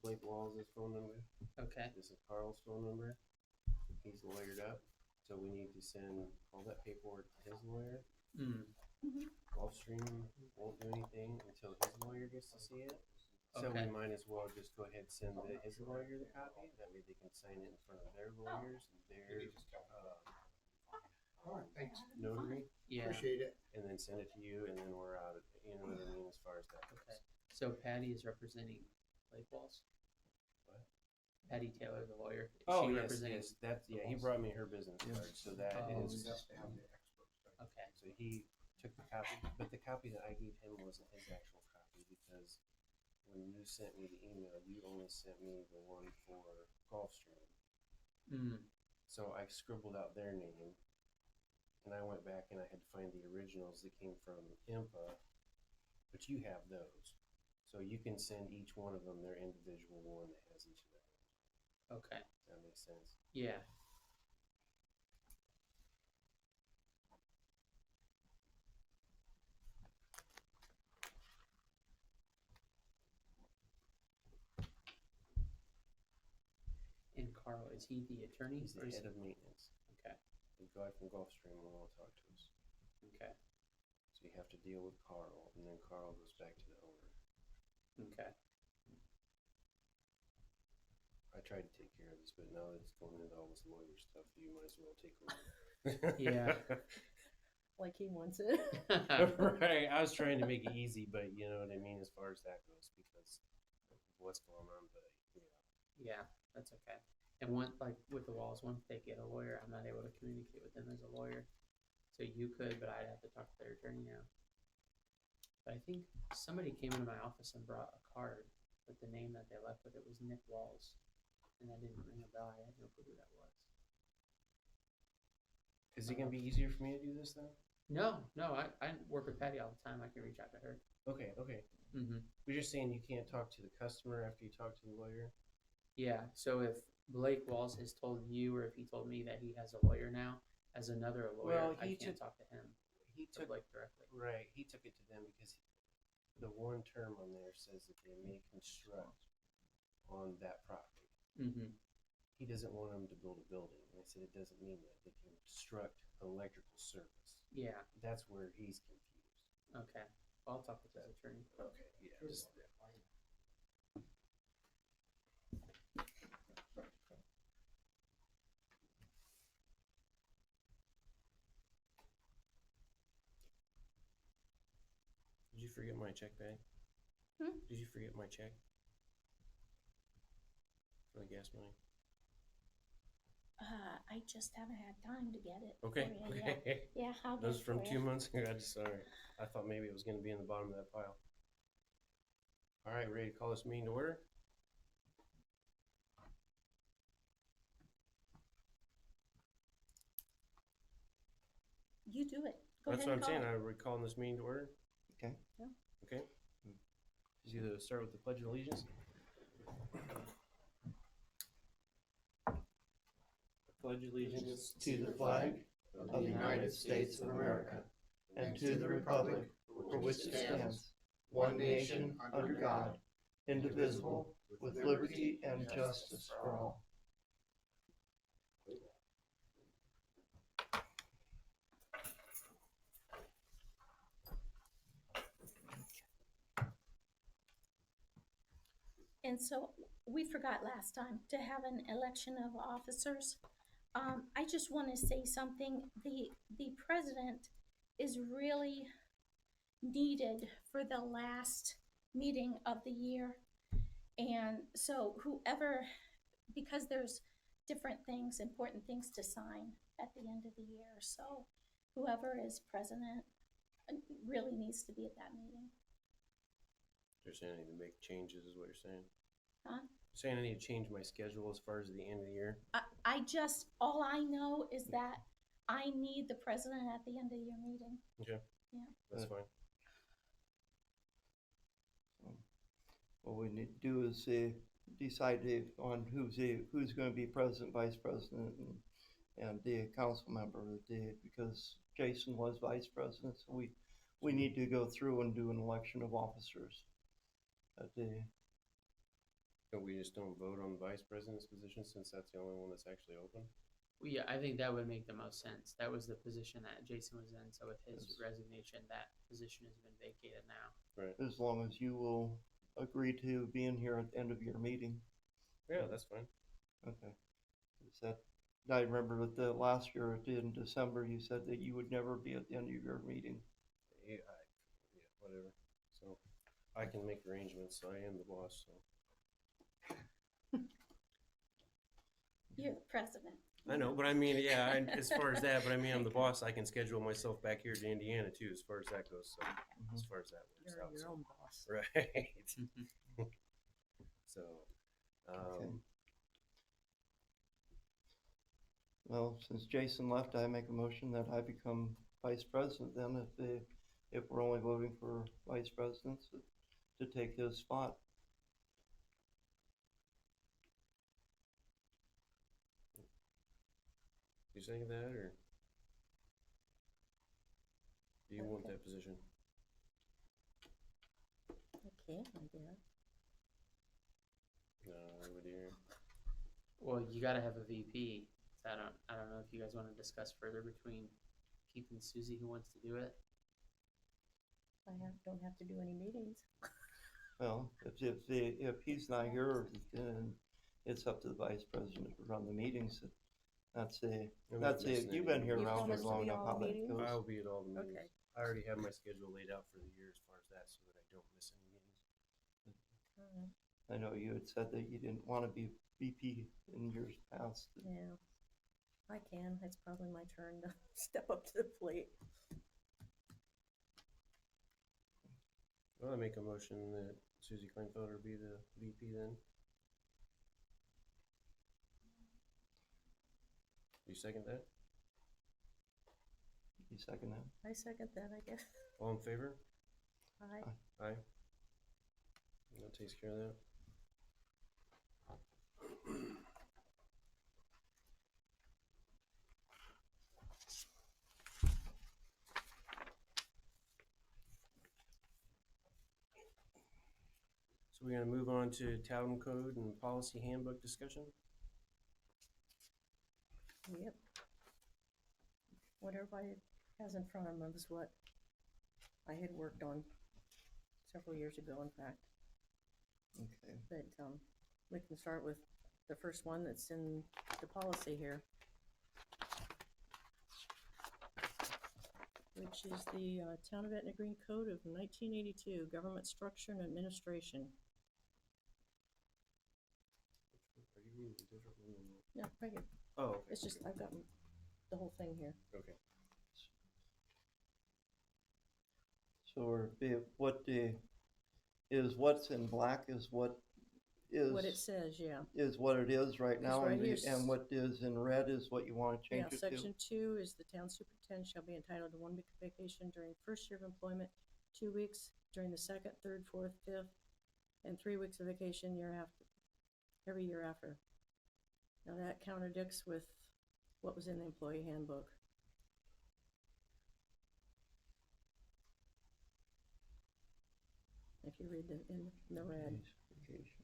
Blake Walls' phone number. Okay. This is Carl's phone number. He's lawyered up, so we need to send all that paperwork to his lawyer. Gulfstream won't do anything until his lawyer gets to see it. So Okay. we might as well just go ahead and send his lawyer the copy. That way they can sign it in front of their lawyers and their All right, thanks. notary, Yeah. Appreciate it. and then send it to you, and then we're out of, you know what I mean, as far as that goes. Okay. So Patty is representing Lake Walls? What? Patty Taylor, the lawyer. Is Oh, she yes, representing? yes, that's, yeah, he brought me her business card, so that Oh, is, Just to have the experts. Okay. so he took the copy, but the copy that I gave him wasn't his actual copy, because when you sent me the email, you only sent me the one for Gulfstream. So I scribbled out their name, and I went back and I had to find the originals that came from IMPA, but you have those. So you can send each one of them their individual one that has each of them. Okay. Does that make sense? Yeah. And Carl, is he the attorney? He's the or is- head of maintenance. Okay. The guy from Gulfstream will all talk to us. Okay. So you have to deal with Carl, and then Carl goes back to the owner. Okay. I tried to take care of this, but now that it's going into all this lawyer stuff, you might as well take over. Yeah. Like he wants it. Right. I was trying to make it easy, but you know what I mean as far as that goes, because of what's going on. But Yeah, that's okay. And like with the Walls, once they get a lawyer, I'm not able to communicate with them as a lawyer. So you could, but I'd have to talk to their attorney now. But I think somebody came into my office and brought a card with the name that they left with. It was Nick Walls, and that didn't ring a bell. I had no clue who that was. is it gonna be easier for me to do this then? No, I work with Patty all the time. I can reach out to her. Okay. You're just saying you can't talk to the customer after you talk to the lawyer? Yeah, so if Blake Walls has told you, or if he told me that he has a lawyer now, as another lawyer, Well, I he can't took- talk to him He or took Blake directly. right. He took it to them because the one term on there says that they may construct on that property. He doesn't want them to build a building. And I said it doesn't mean that. They can construct electrical service. Yeah, That's where he's confused. okay. Well, I'll talk with his attorney. Okay, yeah. Just, did you forget my check bag? Did you forget my check? For the gas money? I just haven't had time to get it. Okay. for you yet. Okay. Yeah, I'll get Those it from for 2 you. months ago. Sorry. I thought maybe it was going to be in the bottom of that pile. All right, ready to call this meeting to order? You do it. Go That's ahead what I'm and saying. call it. I recall this meeting to order. Okay. Yeah. Okay. Just either start with the Pledge of Allegiance. Pledge allegiance to the flag of the United States of America and to the republic for which it stands, one nation under God, indivisible, with liberty and justice for all. And so we forgot last time to have an election of officers. I just want to say something. The president is really needed for the last meeting of the year. And so whoever, because there's different things, important things to sign at the end of the year. So whoever is president really needs to be at that meeting. You're saying I need to make changes, is what you're saying? Huh? Saying I need to change my schedule as far as the end of the year? All I know is that I need the president at the end of your meeting. Okay. Yeah. That's fine. What we need to do is decide on who's going to be president, vice president, and the council member because Jason was vice president, so we need to go through and do an election of officers. And we just don't vote on the vice president's position since that's the only one that's actually open? Well, yeah, I think that would make the most sense. That was the position that Jason was in, so with his Yes. resignation, that position has been vacated now. Right. As long as you will agree to being here at the end of your meeting. Yeah, that's fine. Okay. Is that, I remember with the last year in December, you said that you would never be at the end of your meeting. Yeah, whatever. So I can make arrangements. So I am the boss. So You're the president. I know, but I mean, yeah. As far as that, but I mean, I'm the boss. I can schedule myself back here to Indiana too, as far as that goes. So as far as that works You're out, your so. own boss. Right. So, Okay. Well, since Jason left, I make a motion that I become vice president then if we're only voting for vice presidents to take his spot. you saying that, or do you want Okay. that position? Okay, I guess. No, nobody here. Well, you gotta have a VP. So I don't know if you guys want to discuss further between Keith and Susie who wants to do it. Don't have to do any meetings. Well, if he's not here, then it's up to the vice president to run the meetings. That's I'm not that's missing You've any been here You around here promise to long be enough all how the that meetings? goes. I'll be at all the meetings. Okay. I already have my schedule laid out for the year as far as that, so that I don't miss any meetings. Alright. I know you had said that you didn't want to be VP in years past. Yeah, I can. It's probably my turn to step up to the plate. Well, I make a motion that Susie Klingfelder be the VP then. You second that? You second that? I second that, I guess. All in favor? Aye. Aye. That takes care of that. So we're gonna move on to town code and policy handbook discussion. Yep. What everybody has in front of them is what I had worked on several years ago, in fact. Okay. But we can start with the first one that's in the policy here, which is the Town of Etna Green Code of 1982, Government Structure and Administration. Are you reading a different one than that? Yeah, right here. Oh, okay. It's just, I've got the whole thing here. Okay. So what's in black is what What it says, yeah. is what it is right now, right and, here's- and what is in red is what you want to change Yeah, it section 2 is the town superintendent shall be entitled to 1 week of vacation during first year of employment, 2 weeks during the second, third, fourth, fifth, and 3 weeks of vacation every year after. Now that contradicts with what was in the employee handbook. If you read in the red. Vacation.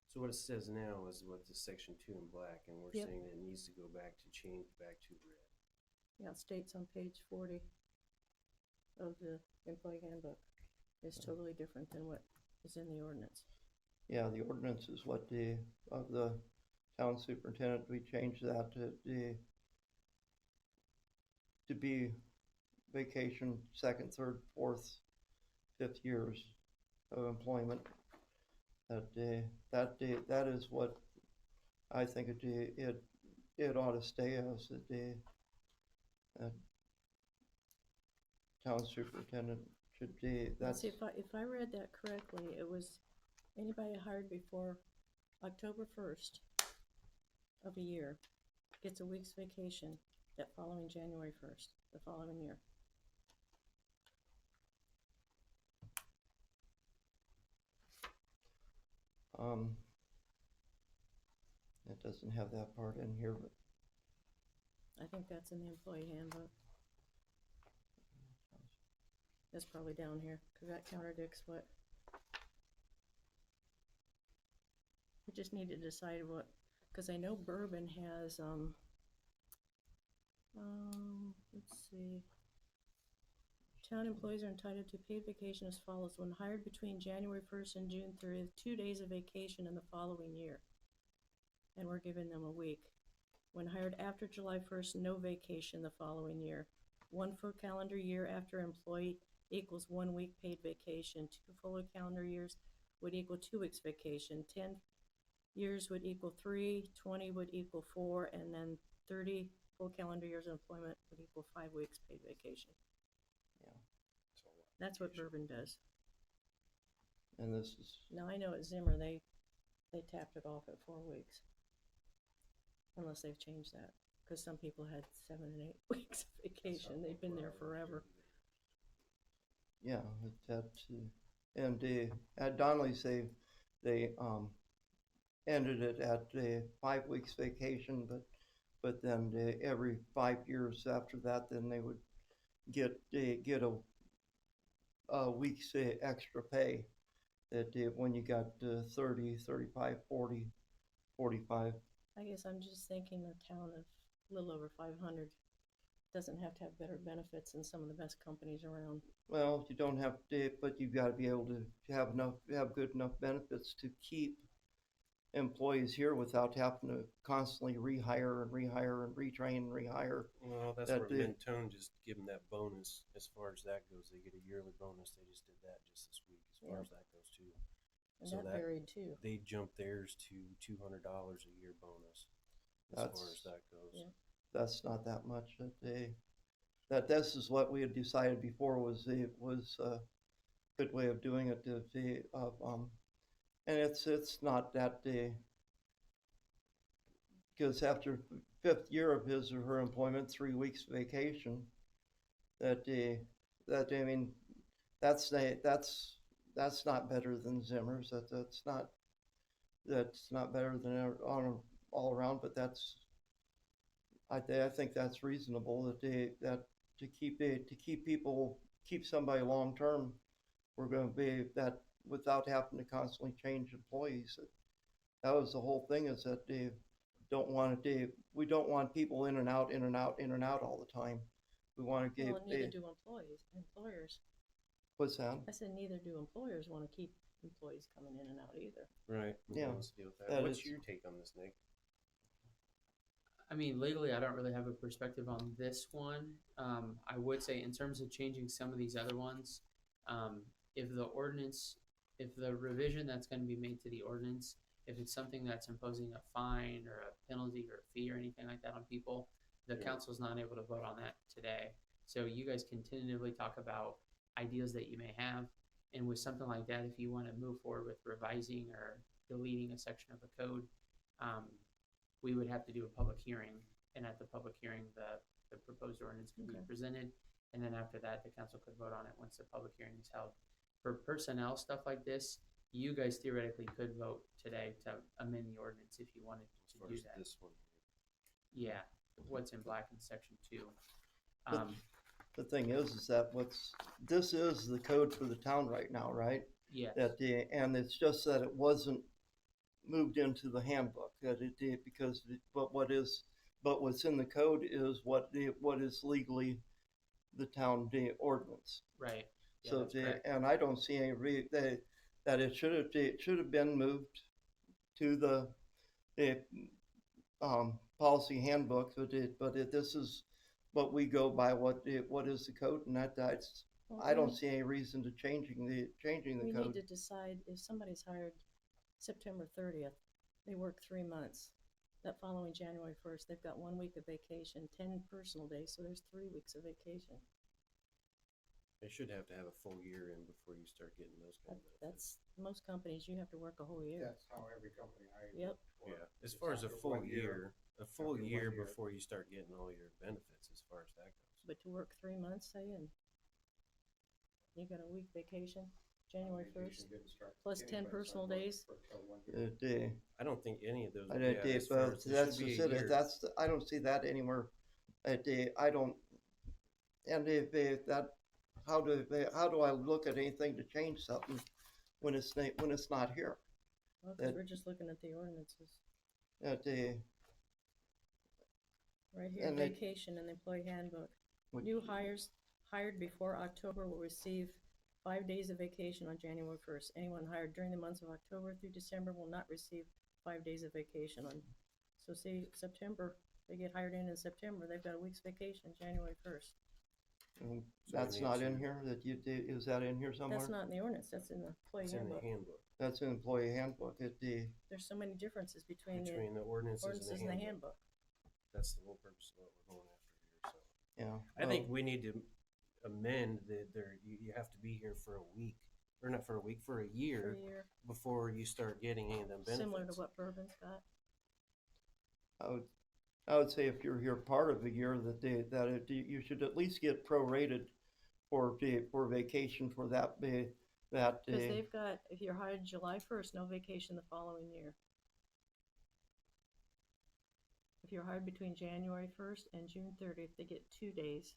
So what it says now is what the section 2 in black, and we're Yep. saying that it needs to go back to change back to red. Yeah, it states on page 40 of the employee handbook. It's totally different than what is in the ordinance. Yeah, the ordinance is what of the town superintendent, we changed that to be vacation second, third, fourth, fifth years of employment. That is what I think it ought to stay as town superintendent should be. Let's see, if I read that correctly, it was anybody hired before October 1st of a year gets a week's vacation that following January 1st, the following year. It doesn't have that part in here, but I think that's in the employee handbook. That's probably down here, cause that contradicts what. We just need to decide what, cause I know Bourbon has, let's see. Town employees are entitled to paid vacation as follows: when hired between January 1st and June 30th, 2 days of vacation in the following year. And we're giving them a week. When hired after July 1st, no vacation the following year. 1 full calendar year after employee equals 1 week paid vacation. 2 full calendar years would equal 2 weeks vacation. 10 years would equal 3, 20 would equal 4, and then 30 full calendar years of employment would equal 5 weeks paid vacation. So That's what Bourbon does. And this is, Now, I know at Zimmer, they tapped it off at 4 weeks. Unless they've changed that, because some people had 7 and 8 weeks of vacation. They've been there forever. yeah, that, and at Donnelly's, they ended it at 5 weeks vacation, but then every 5 years after that, then they would get a week's extra pay that when you got 30, 35, 40, 45. I guess I'm just thinking a town of a little over 500 doesn't have to have better benefits than some of the best companies around. Well, you don't have to, but you've got to be able to have good enough benefits to keep employees here without having to constantly rehire and retrain and rehire. Well, that's That where did- Mentone just give them that bonus. As far as that goes, they get a yearly bonus. They just did that just this week. As far Yeah. as that goes too, And So that that- varied too. they jumped theirs to $200 a year bonus. As far as that goes. Yeah. That's not that much. That this is what we had decided before was a good way of doing it. And it's not that because after 5th year of his or her employment, 3 weeks vacation. That I mean, that's not better than Zimmer's. That's not better than on all around. But I think that's reasonable. That to keep somebody long term, we're going to be that without having to constantly change employees. That was the whole thing. Is that we don't want people in and out all the time. We want to Well, neither do employers. What's that? I said neither do employers want to keep employees coming in and out either. Right. Yeah. Let's deal with that. That What's is- your take on this, Nick? I mean, legally, I don't really have a perspective on this one. I would say, in terms of changing some of these other ones, if the revision that's going to be made to the ordinance, if it's something that's imposing a fine or a penalty or a fee or anything like that on people, the Yeah. council's not able to vote on that today. So you guys can tentatively talk about ideas that you may have. And with something like that, if you want to move forward with revising or deleting a section of the code, we would have to do a public hearing, and at the public hearing, the proposed ordinance could be Okay. presented, and then after that, the council could vote on it once the public hearing is held. For personnel stuff like this, you guys theoretically could vote today to amend the ordinance if you wanted As to far do as that. this one. Yeah, what's in black in section 2. But- The thing is that this is the code for the town right now, right? Yes, And it's just that it wasn't moved into the handbook, that it did, but what's in the code is what is legally the town ordinance. right. Yeah, So that's correct. and I don't see any that it should have been moved to the policy handbook, this is what we go by. What is the code, and that's Well, I don't see any reason to changing the We code. need to decide if somebody's hired September 30th, they work 3 months. That following January 1st, they've got 1 week of vacation, 10 personal days, so there's 3 weeks of vacation. They should have to have a full year in before you start getting those kind of benefits. That's, most companies, you have to work a whole year. That's how every company I Yep. worked for. Yeah. As It's far as a after full 1 year, a full After 1 year year. before you start getting all your benefits, as far as that goes. But to work 3 months, say, and you got a week vacation, January Vacation 1st, didn't start plus anyway, 10 so I personal worked days. for till 1 year. I don't think any of those. I yeah, don't as far as- there that's should be just a it. year. I don't see that anywhere. I don't. And if that how do I look at anything to change something when it's not here? Well, cause That- we're just looking at the ordinances. That the Right here, And it- vacation in the employee handbook. Which- New hires hired before October will receive 5 days of vacation on January 1st. Anyone hired during the months of October through December will not receive 5 days of vacation on. So say September, they get hired in September, they've got a week's vacation January 1st. and So that's we not need in to- here. Is that in here somewhere? That's not in the ordinance, that's in the employee It's in the handbook. handbook, That's in employee handbook. There's so many differences between the between the ordinances ordinances and and the the handbook. handbook. That's the whole purpose of what we're going after here, so. Yeah. I think we need to amend that you have to be here for a week, or not for a week, for a For year a year, before you start getting any of them benefits. similar to what Bourbon's got. I would say if you're here part of the year, you should at least get prorated for vacation for that day. Cause they've got, if you're hired July 1st, no vacation the following year. If you're hired between January 1st and June 30th, they get 2 days.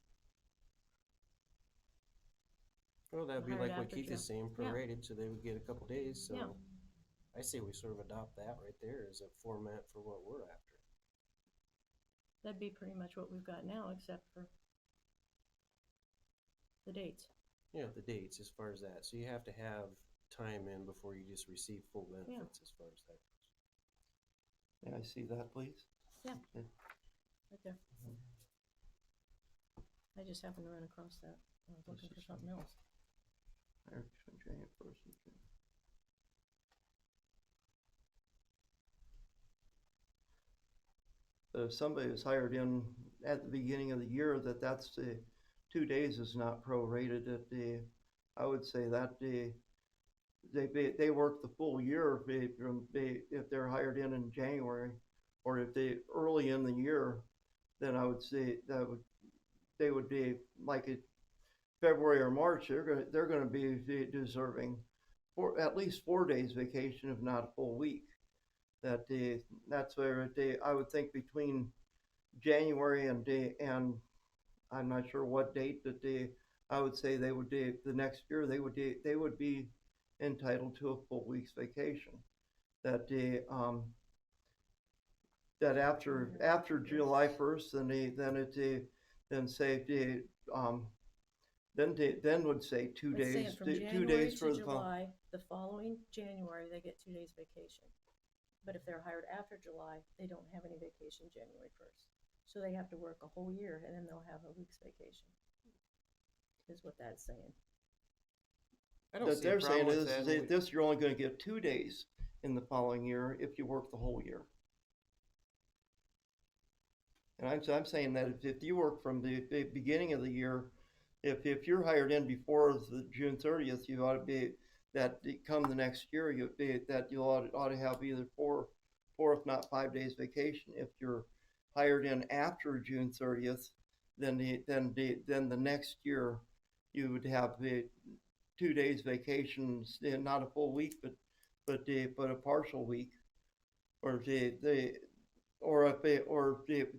Well, that'd be Hired like what after Keith June. is saying, Yeah. prorated, so they would get a couple days, so. Yeah. I say we sort of adopt that right there as a format for what we're after. That'd be pretty much what we've got now, except for the dates. Yeah, the dates as far as that, so you have to have time in before you just receive full benefits as far as that goes. May I see that, please? Right there. I just happened to run across that. I was looking for something else. January 1st and June. If somebody was hired in at the beginning of the year, that's the 2 days is not prorated. I would say that they work the full year if they're hired in January, or if they early in the year, then I would say they would be like February or March. They're gonna be deserving for at least 4 days vacation, if not a full week. That's where I would think between January and I'm not sure what date I would say they would the next year they would be entitled to a full week's vacation. That after July 1st, then would say 2 It's saying days, from 2 January days for to the July, the following January, they get 2 days vacation. But if they're hired after July, they don't have any vacation January 1st. So they have to work a whole year and then they'll have a week's vacation. Is what that's saying. I don't That see a they're saying problem with is that. this you're only going to get 2 days in the following year if you work the whole year. And I'm saying that if you work from the beginning of the year, if you're hired in before the June 30th, you ought to be that come the next year you ought to have either 4 if not 5 days vacation. If you're hired in after June 30th, then the next year you would have 2 days vacation, not a full week, but a partial week, or if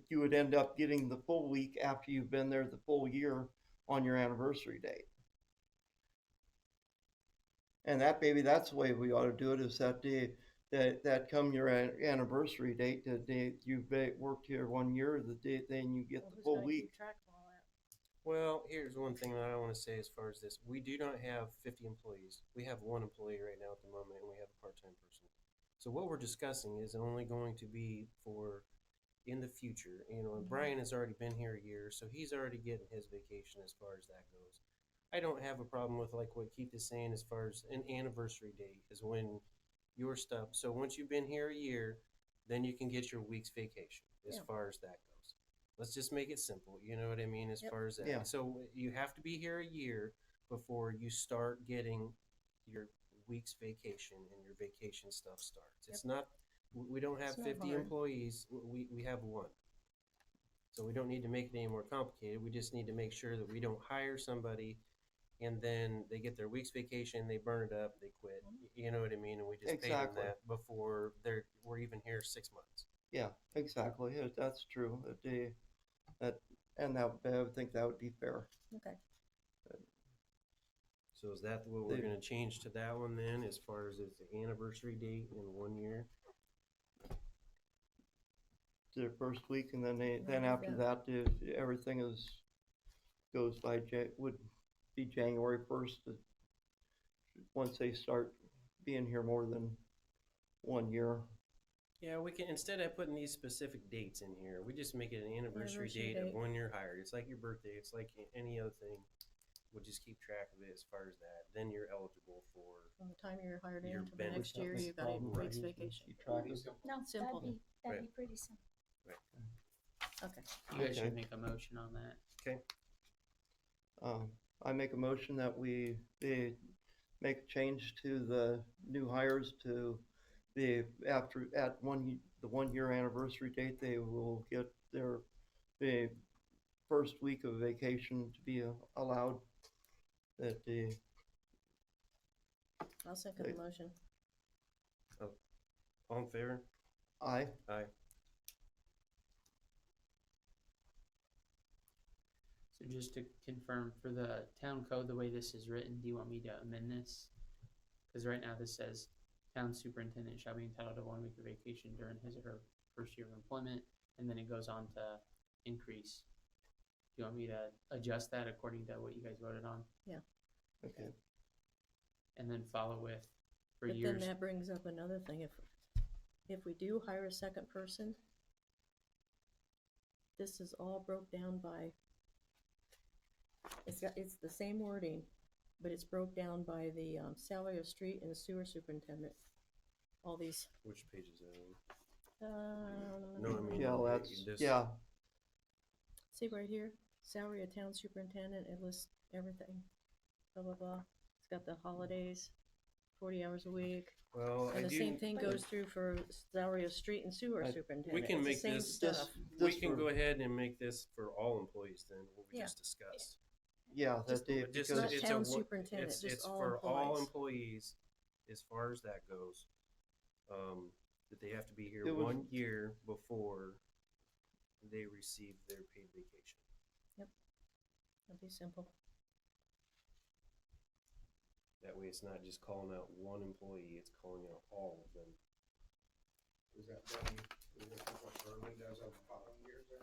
you would end up getting the full week after you've been there the full year on your anniversary date. And that's the way we ought to do it, is that come your anniversary date, the day you've worked here 1 year, then you get Well, the who's full gonna week. keep track of all that? Well, here's one thing that I want to say as far as this. We do not have 50 employees. We have 1 employee right now at the moment, and we have a part-time person. So what we're discussing is only going to be for in the future. You know, and Brian has already been here a year, so he's already getting his vacation as far as that goes. I don't have a problem with like what Keith is saying as far as an anniversary date is when your stuff. So once you've been here a year, then you can get your week's vacation as Yeah. far as that goes. Let's just make it simple. You know what I mean? As Yep. far as that. Yeah. So you have to be here a year before you start getting your week's vacation and your vacation stuff starts. It's not, we don't have It's not 50 hard. employees. We have 1. So we don't need to make it any more complicated. We just need to make sure that we don't hire somebody and then they get their week's vacation, they burn it up, they quit. You know what I mean? And we just pay them Exactly. that before we're even here 6 months. Yeah, exactly. That's true. I would think that would be fair. Okay. So is that what we're They- gonna change to that one then, as far as it's the anniversary date in 1 year? Their first week, and then Right, then after yeah. that, everything goes by, would be January 1st, once they start being here more than 1 year. Yeah, we can, instead of putting these specific dates in here, we just make it an anniversary Anniversary date of date. 1 year hired. It's like your birthday, it's like any other thing. We'll just keep track of it as far as that. Then you're eligible for, From the time you're hired Your in to the benefits. next year, you got 8 Problem, weeks right? vacation. Keep track of. No, Simple. that'd be pretty simple. Okay. You guys Okay. should make a motion on that. I make a motion that we make a change to the new hires to the the 1 year anniversary date, they will get the first week of vacation to be allowed. That the I'll second the motion. all in favor? I Aye. So just to confirm, for the town code, the way this is written, do you want me to amend this? Because right now this says, town superintendent shall be entitled to 1 week of vacation during his or her first year of employment, and then it goes on to increase. Do you want me to adjust that according to what you guys voted on? okay. And then follow with, for But years? then that brings up another thing, if we do hire a second person, this is all broke down by, it's the same wording, but it's broke down by the salary of street and sewer superintendent. All these, Which page is that on? no, I mean, Yeah, okay, that's this- yeah. see right here, salary of town superintendent, it lists everything, blah, blah, blah. It's got the holidays, 40 hours a week. Well, I And the do, same thing goes through for salary of street and sewer superintendent. we can It's the make same this- stuff. we can go ahead and make this for all employees then, what we Yeah. just discussed. Yeah, Just- that they Just- because Not it's town a wo- superintendent, It's, just it's all for all employees. employees, as far as that goes. That they have to be here It was- 1 year before they receive their paid vacation. That'd be simple. That way it's not just calling out one employee, it's calling out all of them. Is that what Shirley does on the following years then?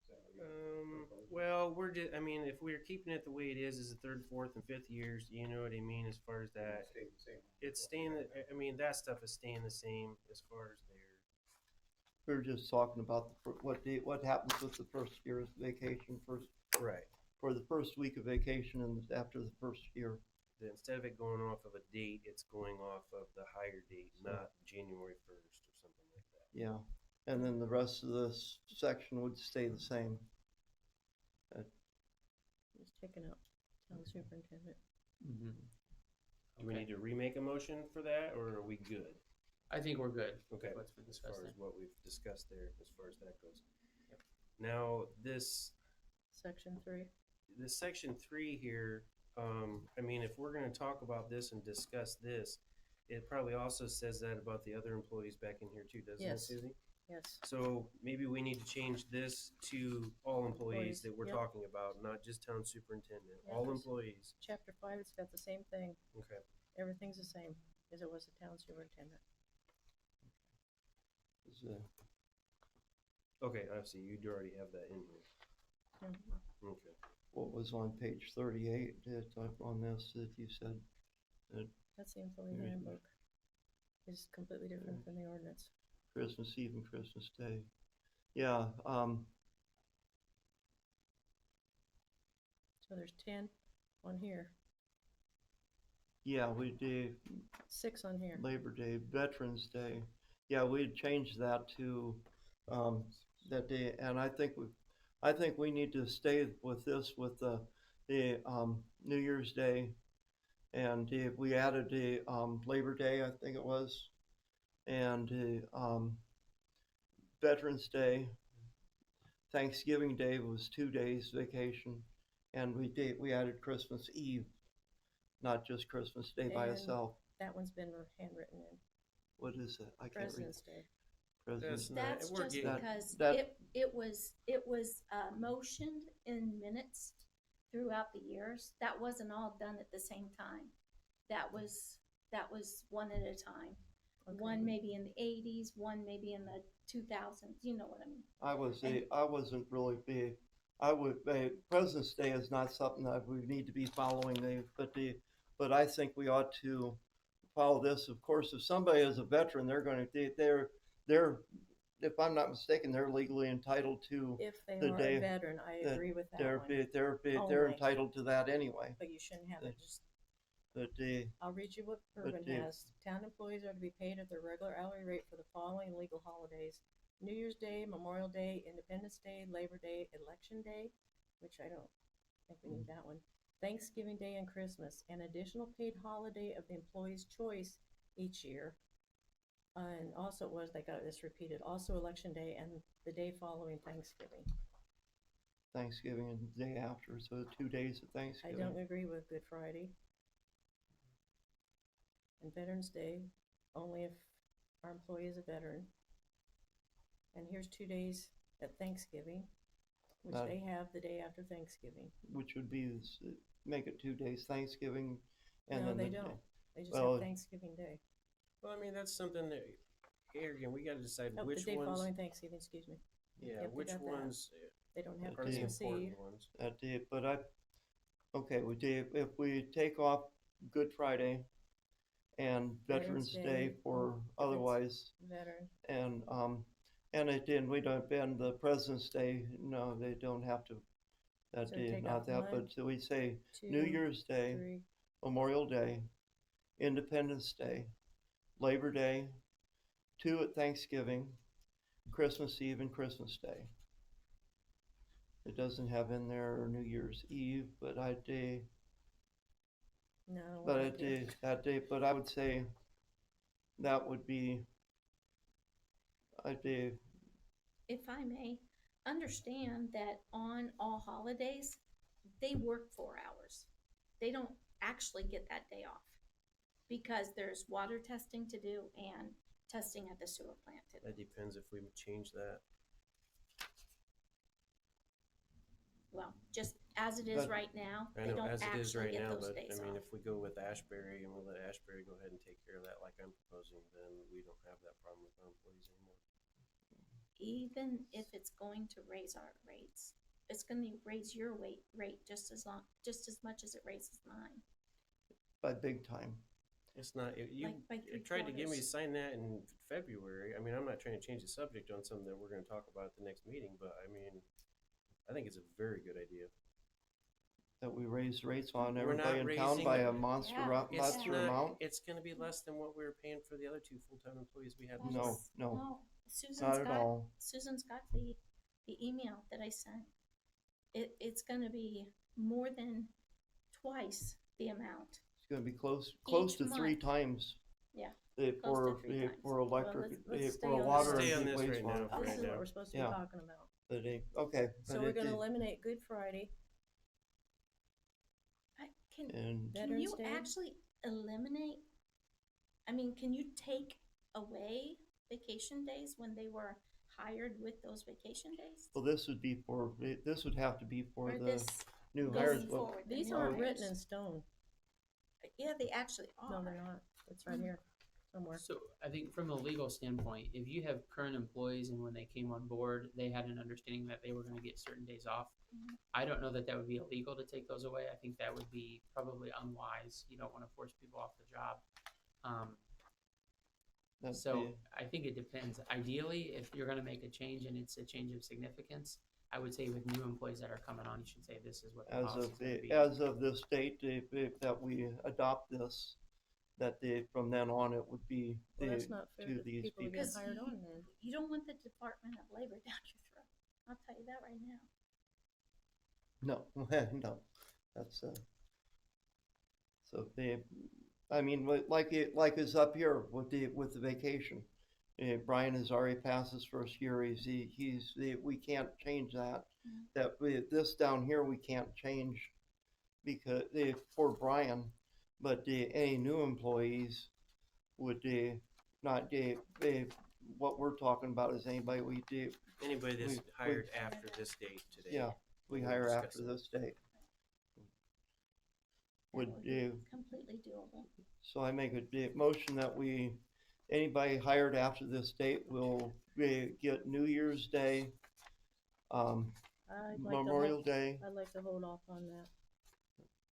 Is that what you propose? Well, we're just, I mean, if we're keeping it the way it is the third, fourth, and fifth years, you know what I mean, as far as that. Stay the same. It's staying, I mean, that stuff is staying the same as far as their, we were just talking about what happens with the first year's vacation right. for the first week of vacation and after the first year. That instead of it going off of a date, it's going off of the higher date, not January 1st or something like that. Yeah, and then the rest of this section would stay the same. Just taking out town superintendent. Mm-hmm. Do we need to remake a motion for that, or are we good? I think we're good. Okay. What's been As far discussed there. as what we've discussed there, as far as that goes. Yep. Now, this Section 3. section 3 here, I mean, if we're gonna talk about this and discuss this, it probably also says that about the other employees back in here too, doesn't it, Yes. Susie? Yes. So maybe we need to change this to all employees that we're Yep. talking about, not just town superintendent, Yeah, all because- employees. Chapter 5, it's got the same thing. Okay. Everything's the same as it was the town superintendent. Is, Okay, I see, you do already have that in here. Mhm. Okay. what was on page 38 on this that you said? That's the employee Mhm. handbook. It's completely different than the ordinance. Christmas Eve and Christmas Day. Yeah, So there's 10 on here, yeah, we did 6 on here. Labor Day, Veterans Day. Yeah, we changed that to that day, and I think we need to stay with this with the New Year's Day, and we added the Labor Day, I think it was, and Veterans Day. Thanksgiving Day was 2 days vacation, and we added Christmas Eve, not just Christmas Day by And itself. That one's been handwritten in. What is it? I can't read. President's Day. President's That's- That's we're just getting- because that- it was motioned in minutes throughout the years. That wasn't all done at the same time. That was one at a time. Okay. One maybe in the 80s, one maybe in the 2000s. You know what I mean? I wasn't really big. President's Day is not something that we need to be following, but I think we ought to follow this. Of course, if somebody is a veteran, they're, if I'm not mistaken, they're legally entitled to If they the are day a veteran, I that agree with that they're, one, they're Only. entitled to that anyway. but you shouldn't have it just, But I'll read you what Urban the- has. Town employees are to be paid at their regular hourly rate for the following legal holidays: New Year's Day, Memorial Day, Independence Day, Labor Day, Election Day, which I don't think we need that one, Thanksgiving Day and Christmas, an additional paid holiday of the employee's choice each year. And also it was, they got this repeated, also Election Day and the day following Thanksgiving. Thanksgiving and the day after, so 2 days of I Thanksgiving. don't agree with Good Friday. And Veterans Day, only if our employee is a veteran. And here's 2 days at Thanksgiving, which That- they have the day after Thanksgiving. Which would be, make it 2 days, Thanksgiving, and No, then they the- don't. They just well, have Thanksgiving Day. Well, I mean, that's something that, here again, we gotta decide Oh, the which day ones, following Thanksgiving, excuse me. yeah, Yep, they which got that. ones They don't have are the Christmas Eve. important ones. That day, but okay, if we take off Good Friday and Veterans Day for if it's otherwise, Veteran. and we don't, and the President's Day, no, they don't have to, that So day, take not off that, one, but so we say 2, New Year's Day, 3, Memorial Day, Independence Day, Labor Day, 2 at Thanksgiving, Christmas Eve and Christmas Day. It doesn't have in there New Year's Eve, but no. but I it did that day, but I would say that would be, If I may, understand that on all holidays, they work 4 hours. They don't actually get that day off because there's water testing to do and testing at the sewer plant to do. That depends if we change that. Well, just as it is But- right now, I they know, don't as it is actually right get now, those but days I mean, off. if we go with Ashbury and we'll let Ashbury go ahead and take care of that like I'm proposing, then we don't have that problem with our employees anymore. Even if it's going to raise our rates, it's going to raise your rate just as much as it raises mine. by big time. It's not, you Like by tried to get me to 3/4. sign that in February. I mean, I'm not trying to change the subject on something that we're gonna talk about at the next meeting, but I mean, I think it's a very good idea. That we raise rates on We're not everybody in town by a raising- monster, Yeah, It's monster not, amount? it's gonna be less than what we were paying for the other 2 full-time employees we had. No, before. no, Susan's not at got all. Susan's got the email that I sent. It's going to be more than twice the amount. It's gonna be close to Each 3 month. times. Yeah, For, close to 3 times. for electric, let's stay for on water Stay on and this right now. wastewater. For This right is now. what we're supposed to Yeah. be talking about. Okay. So but we're it- gonna it- eliminate Good Friday. Can And can you Veterans Day? actually eliminate? I mean, can you take away vacation days when they were hired with those vacation days? well, this would have to be for Or the this new going hires. Well, forward? the These new aren't written hires? in stone. Yeah, they actually are. No, they're not. It's right here somewhere. So I think from a legal standpoint, if you have current employees and when they came on board, they had an understanding that they were gonna get certain days off. Mhm. I don't know that that would be illegal to take those away. I think that would be probably unwise. You don't wanna force people off the job. that'd So be- I think it depends. Ideally, if you're gonna make a change and it's a change of significance, I would say with new employees that are coming on, you should say this is what the policy is gonna be. as of this date, that we adopt this, from then on, it would be Well, that's not fair to to these people who people. get hired on then. You don't want the Department of Labor down your throat. I'll tell you that right now. No, no, that's, so I mean, like is up here with the vacation. Brian has already passed his first year, we can't change that. Mhm. This down here, we can't change because, for Brian, but any new employees would, not, what we're talking about is anybody Anybody that's we- hired after this date today. yeah, we We'll hire discuss after it. this date. Would would be you- completely doable. So I make a motion that anybody hired after this date will get New Year's Day, I'd like to Memorial hold, Day. I'd like to hold off on that.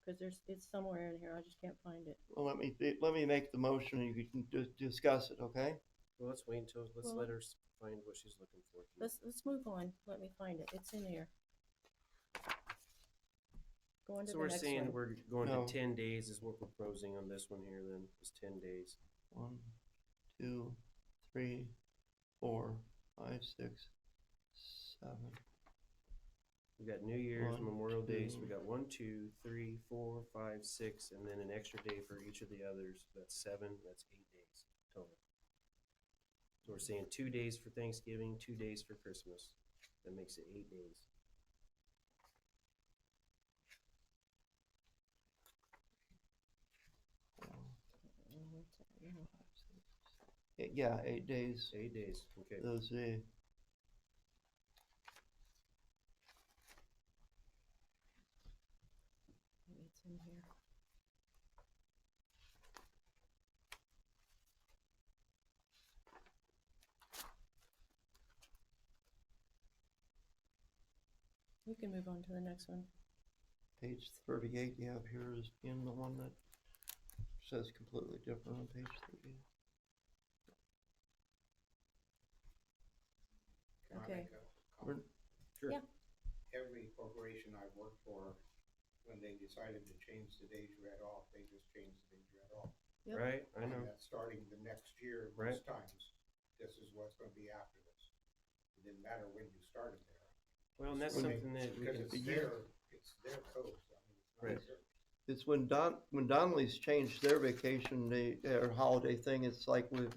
Cause it's somewhere in here, I just can't find it. Well, let me make the motion and you can discuss it, okay? Well, let's wait until, let's Well- let her find what she's looking for. Let's move on, let me find it, it's in here. Go on to So the we're next saying one. we're going No. to 10 days is what we're proposing on this one here then, is 10 days. 1, 2, 3, 4, 5, 6, 7. We got New Year's, 1, Memorial Days, we 2. got 1, 2, 3, 4, 5, 6, and then an extra day for each of the others. That's 7, that's 8 days total. So we're saying 2 days for Thanksgiving, 2 days for Christmas. That makes it 8 days. Yeah, 8 days. 8 days, okay. Those, Maybe it's in here. We can move on to the next one. page 38 you have here is in the one that says completely different on page 38. Can I Okay. make a comment? Sure. Yeah. Every corporation I've worked for, when they decided to change the days you had off, they just changed the days you had off. Yep. Right, I And know. that's starting the next year, Right. most times, this is what's gonna be after this. It didn't matter when you started there. Well, and that's When they- something that we Because can, it's their code, I mean, it's not Right. yours. It's when Donnelly's changed their vacation, their holiday thing, it's like we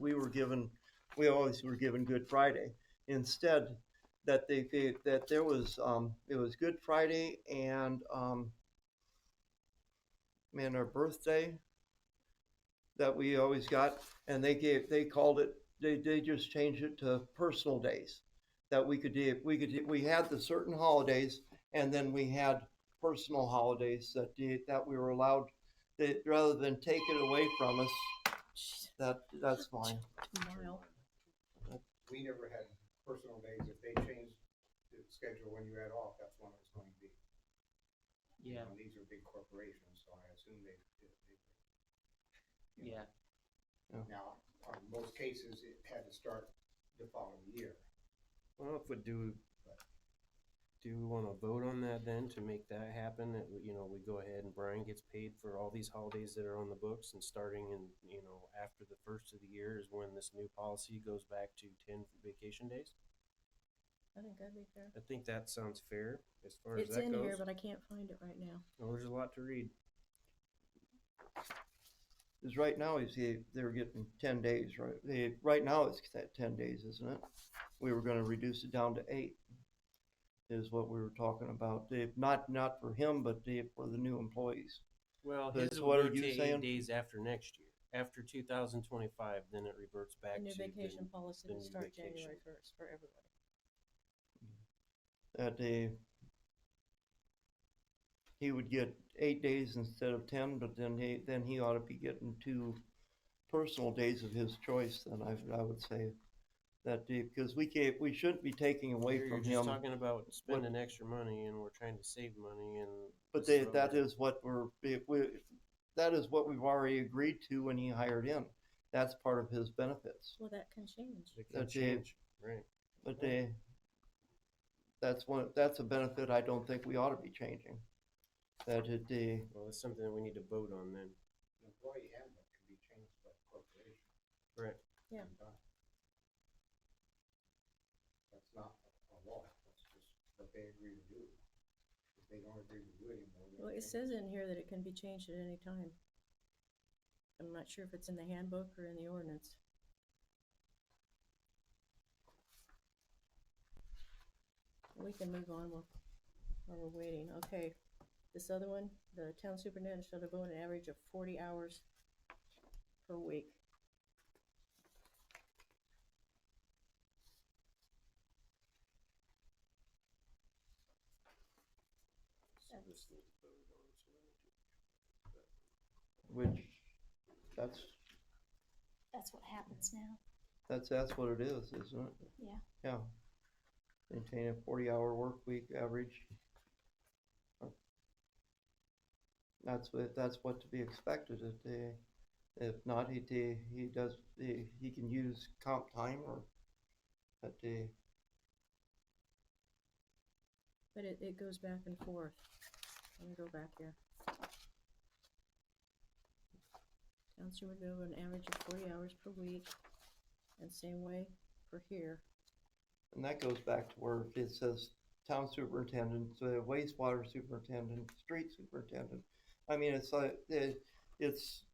always were given Good Friday. Instead, that there was, it was Good Friday and, our birthday that we always got, and they called it, they just changed it to personal days. That we had the certain holidays, and then we had personal holidays that we were allowed, that rather than take it away from us, that's fine. 2 mile. We never had personal days. If they changed the schedule when you had off, that's when it was going to be. Yeah, And these are big corporations, so I assume they yeah. Now, on most cases, it had to start the following year. well, if we do we want to vote on that then to make that happen? That, we go ahead and Brian gets paid for all these holidays that are on the books, and starting in, after the first of the year is when this new policy goes back to 10 vacation days? I think that'd be fair. I think that sounds fair as far as It's that in goes. here, but I can't find it right now. Well, there's a lot to read. Because right now, they're getting 10 days, right? Right now, it's 10 days, isn't it? We were gonna reduce it down to 8, is what we were talking about. Not for him, but for the new employees. Well, But his what will are go you to 8 saying? days after next year. After 2025, then it reverts back The new to vacation the policy the will new start vacation. January 1st for everybody. That he would get 8 days instead of 10, but then he ought to be getting 2 personal days of his choice. Then I would say that because we shouldn't be taking away You're from just him. talking about spending extra money, and we're trying to save money, and But this what that we're- is what that is what we've already agreed to when he hired in. That's part of his benefits. Well, that can change. it can that they- change, right? But that's a benefit I don't think we ought to be changing. That Well, that's something that we need to vote on then. The employee handbook can be changed by the corporation. Right. Yeah. And done. That's not a law, that's just what they agree to do. If they don't agree to do anymore, then. Well, it says in here that it can be changed at any time. I'm not sure if it's in the handbook or in the ordinance. We can move on while we're waiting. Okay, this other one, the town superintendent shall devote an average of 40 hours per week. So this needs voted on, so let me do which, that's, That's what happens now. that's what it is, isn't it? Yeah. Yeah. Maintain a 40-hour work week average. That's what to be expected. If not, he can use comp time or that But it goes back and forth. Let me go back here. Counselor would go an average of 40 hours per week, and same way for here. and that goes back to where it says town superintendent, wastewater superintendent, street superintendent. I mean, it's like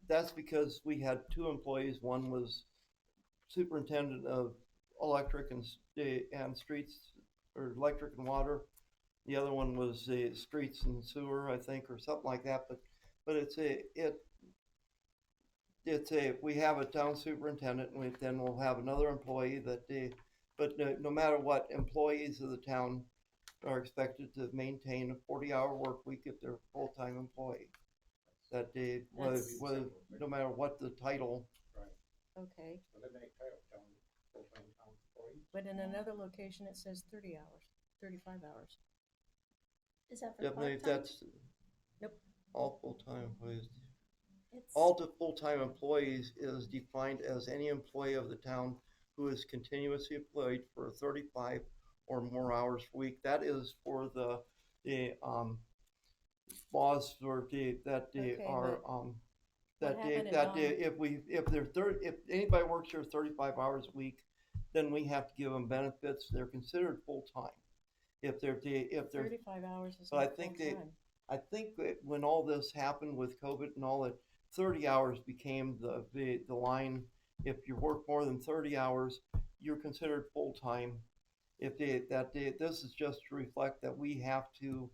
that's because we had two employees. One was superintendent of electric and streets, or electric and water. The other one was streets and sewer, I think, or something like that. But we have a town superintendent, and then we'll have another employee but no matter what, employees of the town are expected to maintain a 40-hour work week if they're a full-time employee. That whether no matter what the title. Okay, So they make title town full-time town employees. but in another location it says 30 hours, 35 hours. Is that for Yep, part-time? that's Nope. all full-time employees. It's, All the full-time employees is defined as any employee of the town who is continuously employed for 35 or more hours per week. That is for the laws for that Okay, are what happened in if anybody works here 35 hours a week, then we have to give them benefits. They're considered full-time. If they're 35 hours is But I not think full-time. I think that when all this happened with COVID and all that, 30 hours became the line. If you work more than 30 hours, you're considered full-time. This is just to reflect that we have to.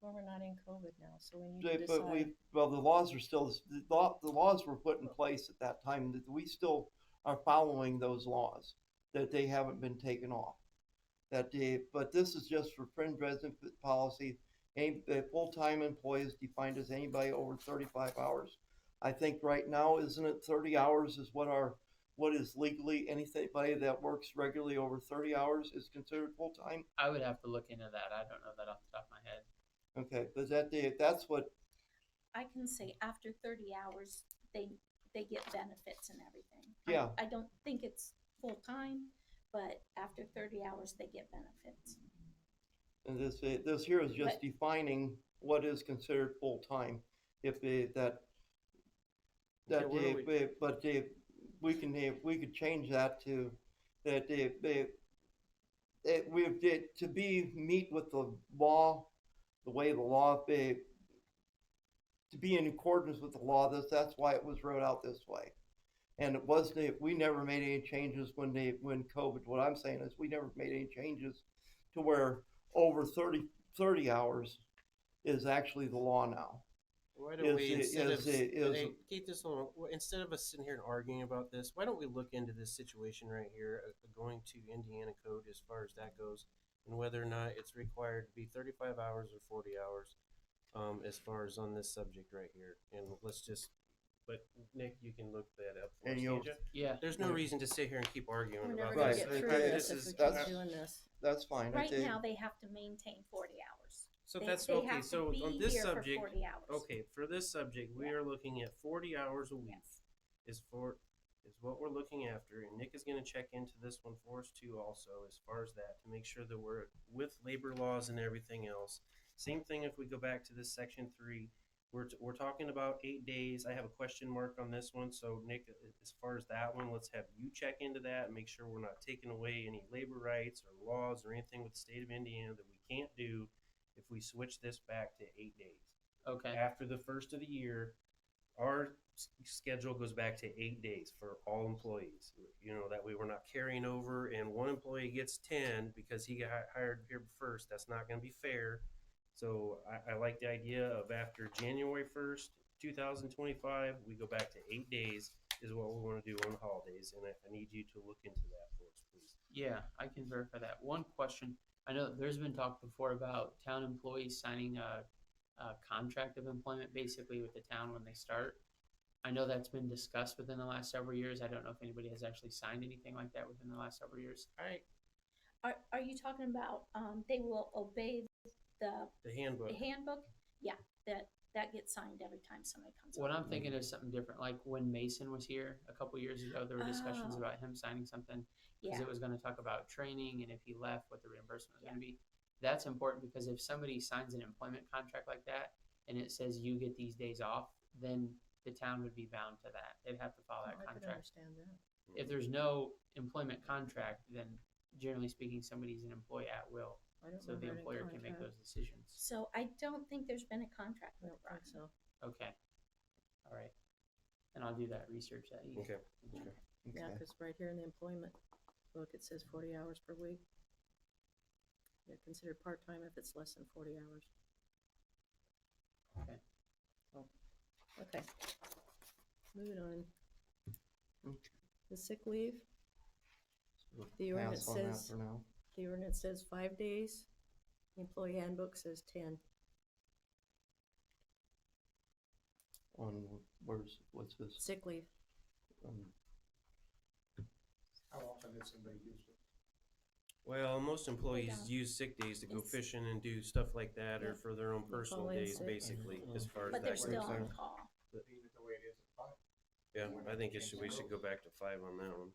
Well, we're not in COVID now, so we need to decide. But the laws are still, the laws were put in place at that time, that we still are following those laws, that they haven't been taken off. But this is just for fringe resident policy. Any full-time employees defined as anybody over 35 hours. I think right now, isn't it 30 hours is what is legally, anybody that works regularly over 30 hours is considered full-time? I would have to look into that. I don't know that off the top of my head. Okay, but that's what, I can say after 30 hours, they get benefits and everything. Yeah. I don't think it's full-time, but after 30 hours, they get benefits. and this here is just defining what is considered full-time. We could change that to that to meet with the law, the way the law to be in accordance with the law. That's why it was wrote out this way. And it wasn't. We never made any changes when COVID. What I'm saying is we never made any changes to where over 30 hours is actually the law now. Why don't we, keep this on, instead of us sitting here and arguing about this, why don't we look into this situation right here, going to Indiana code as far as that goes, and whether or not it's required to be 35 hours or 40 hours, as far as on this subject right here. And let's just, but Nick, you can look that up for us, can't you? Yeah. There's no reason to sit here and keep arguing We're about never gonna this. get through Okay, this if we keep doing this. That's fine. Right now, they have to maintain 40 hours. So They- that's they okay. have to So be on this here for subject, 40 hours. okay, for this subject, we Yeah. are looking at 40 hours a week. Yes. Is what we're looking after, and Nick is going to check into this one for us too, also as far as that, to make sure that we're with labor laws and everything else. Same thing if we go back to this section 3. We're talking about 8 days. I have a question mark on this one, so Nick, as far as that one, let's have you check into that and make sure we're not taking away any labor rights or laws or anything with the state of Indiana that we can't do if we switch this back to 8 days. Okay. After the first of the year, our schedule goes back to 8 days for all employees. You know, that way we're not carrying over and one employee gets 10 because he got hired here first. That's not going to be fair. So I like the idea of after January 1st, 2025, we go back to 8 days is what we want to do on the holidays. And I need you to look into that for us, please. Yeah, I can verify that. One question. I know there's been talk before about town employees signing a contract of employment basically with the town when they start. I know that's been discussed within the last several years. I don't know if anybody has actually signed anything like that within the last several years. Are you talking about, they will obey The handbook. the handbook? Yeah, that gets signed every time somebody comes What on. I'm thinking is something different. Like when Mason was here a couple years ago, there were discussions Oh. about him signing something because Yeah, it was going to talk about training and if he left, what the reimbursement was going to be. That's important because if somebody signs an employment contract like that and it says you get these days off, then the town would be bound to that. They'd have to follow that I could contract. understand that. If there's no employment contract, then generally speaking, somebody's an employee at will. I don't So the remember any employer can make contract. those decisions. so I don't think there's been a contract I with don't think Brian. so. Okay. All right. And I'll do that research that you. Okay. Yeah, Okay. because right here in the employment book, it says 40 hours per week. They're considered part-time if it's less than 40 hours. Okay. So, okay. Moving on. Okay. The sick leave, So The ordinance pass on that says- for now. the ordinance says 5 days. The employee handbook says 10. On what's this? Sick leave. How often does somebody use it? Well, most employees down. use sick days to go It's- fishing and do stuff like that, or Yeah. for their own personal call in days, sick. basically, as far as But that they're goes. still Okay. on call. Leave it the way it is at 5. Yeah, I think we should go back to 5 on that one.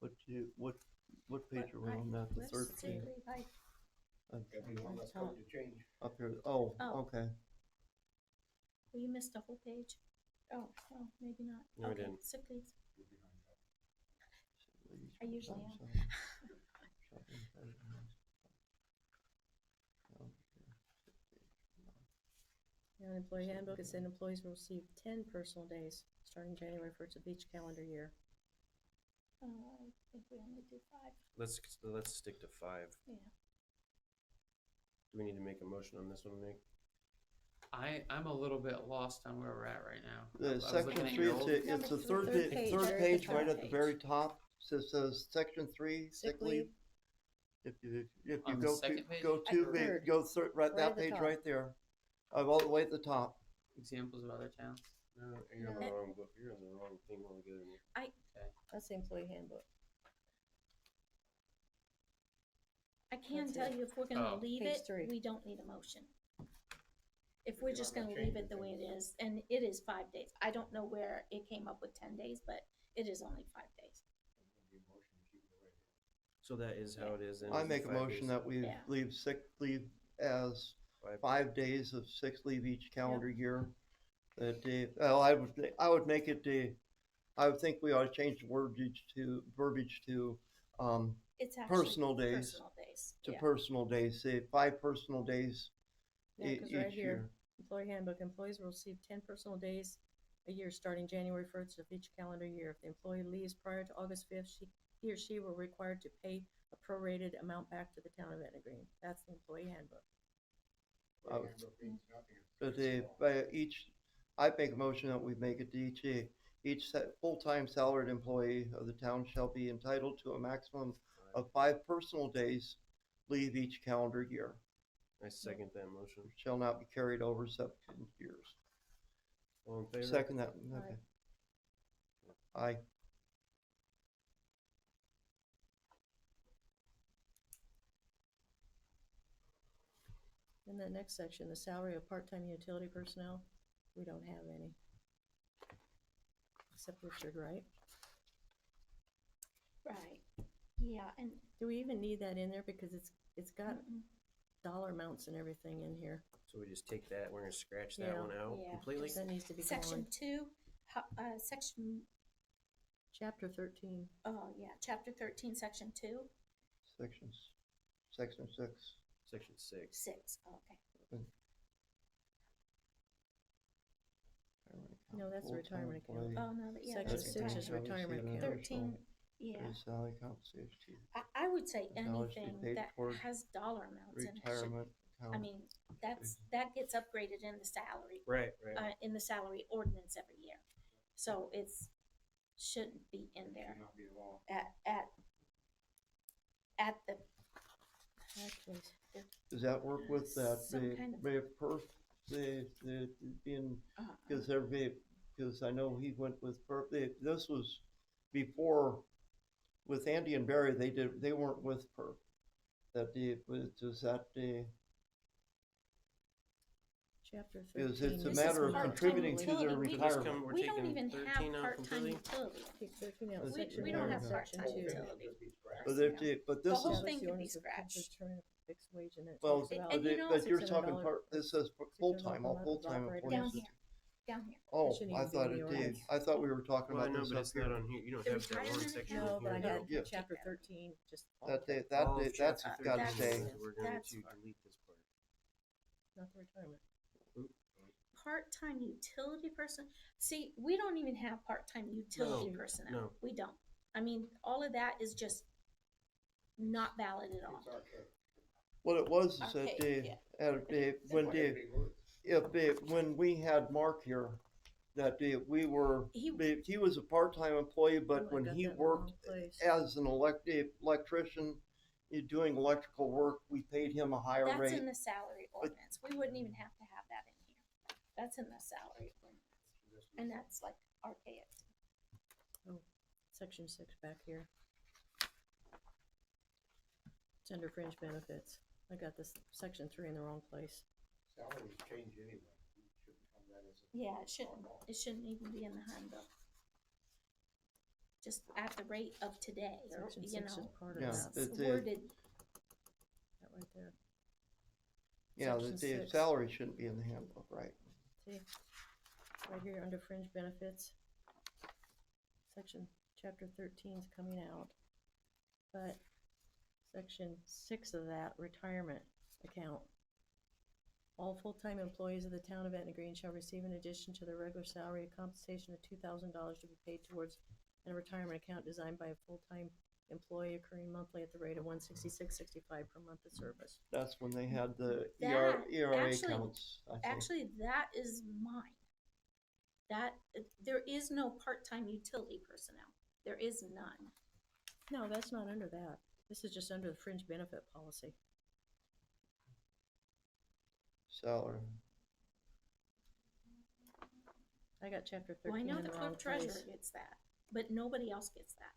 What page are we on? That the Where's third sick page leave? Every one that's top. going to change. up here. Oh, Oh. okay. Well, you missed a whole page. Oh, well, maybe not. No, we Okay, didn't. sick leave. You're behind that. I usually am. In the employee handbook, it said employees will receive 10 personal days starting January 1st of each calendar year. I think we only do 5. Let's stick to 5. Yeah. Do we need to make a motion on this one, Nick? I'm a little bit lost on where we're at right now. I The was section looking at 3, your old- it's Number the three, third third page, third right at the page, right top at the page. very top. Says section 3, sick leave. If you On the go second page? go to Third. go right Right that at the page top. right there, all the way at the top. Examples of other towns. No, you're on the wrong book. You're on the wrong thing altogether, Nick. That's the employee handbook. I can That's tell it. you, if we're gonna Oh. leave Page it, 3. we don't need a motion. If If we're you're just not gonna gonna leave change it the it, way it then- is, and it is 5 days. I don't know where it came up with 10 days, but it is only 5 days. It'll be a motion to keep it the way it is. So that is how it is. Then, I is make a 5 motion days? that we Yeah. leave sick leave as 5. 5 days of sick leave each calendar year. That well, I would make it I would think we ought to change the verbiage to It's actually personal days. personal days. to Yeah. personal days. Say 5 personal days Yeah, 'cause right each here, year. employee handbook, employees will receive 10 personal days a year starting January 1st of each calendar year. If the employee leaves prior to August 5th, he or she will be required to pay a prorated amount back to the town of Etna Green. That's the employee handbook. I would- Handbook means nothing. But I make a motion that we make it each full-time salaried employee of the town shall be entitled to a maximum of 5 personal days leave each calendar year. I second that motion. Shall not be carried over 7 years. All in favor? Second that. Okay. Aye. In the next section, the salary of part-time utility personnel, we don't have any. Except Richard, right? Right. Yeah, and Do we even need that in there? Because it's got mm-mm. dollar amounts and everything in here. So we just take that. We're gonna scratch that Yeah. one out Yeah. completely. That needs to be section gone. 2, section, Chapter 13. oh yeah, chapter 13, section 2, Section 6. Section 6. 6. Okay. No, that's the Full-time retirement account. employee. Oh no, yeah. Section that's 6 is fine. retirement account. 13. Yeah, Base salary compensation, I would say Acknowledge to be anything paid that toward has dollar amounts in it should. retirement I account. mean, that gets upgraded in the salary, Right. in the salary ordinance every year. So shouldn't be in there Should not be the law. at the Actually, Does that work with that, Some kind of- the perf the being, Uh-uh. because everybody, because I know he went with, this was before, with Andy and Barry, they weren't with PERF. That was that, Chapter Because 13. it's a This matter is of part-time contributing to their utility. retirement. We're We don't taking even 13 have out part-time completely? utility. Take 13 out, Let's section We don't one, have section part-time two. utility. But The this whole is, thing Establish the could be owners of scratched. return of fixed wage, and it well, talks about And you know- but you're $600 talking part, this says full-time, all $600 full-time operator employees. Down here, down here. Oh, shouldn't I even be thought in the it did, ordinance. I thought we were talking Well, I about know, this but up it's not here. on here. You don't The have that one retirement section account? in No, but I here. had Yeah. chapter 13, just That, altogether, that, All of that's chapter got to 13 stay. is we're going That's to fine. delete this part. not the retirement. Part-time utility person. See, we don't even have part-time utility No, personnel. no. We don't. I mean, all of that is just not valid at all. It's archaic. What it was is that Okay, when we had Mark here, that we were, he was a part-time employee, Oh, but I when got he that in the wrong worked place. as an electrician, doing electrical work, we paid him a higher That's rate. in the salary ordinance. We wouldn't even have to have that in here. That's in the salary ordinance. And that's like archaic. Section 6 back here. It's under fringe benefits. I got this section 3 in the wrong place. Salaries change anyway. You shouldn't have that as a. Yeah, it shouldn't even be in the handbook. Just at the rate of today, or, Section you 6 know, is part of Yeah, that. it's it- worded. That right there. Yeah, Section the 6. salary shouldn't be in the handbook, right? See, right here under fringe benefits, section, chapter 13 is coming out. But section 6 of that, retirement account. All full-time employees of the town of Etna Green shall receive in addition to their regular salary a compensation of $2,000 to be paid towards a retirement account designed by a full-time employee accruing monthly at the rate of $166.65 per month of service. That's when they had the That, ERA actually- accounts, I think. Actually, that is mine. There is no part-time utility personnel. There is none. No, that's not under that. This is just under the fringe benefit policy. Salary. I got chapter Well, I 13 know in the the wrong clerk treasurer place. gets that, but nobody else gets that.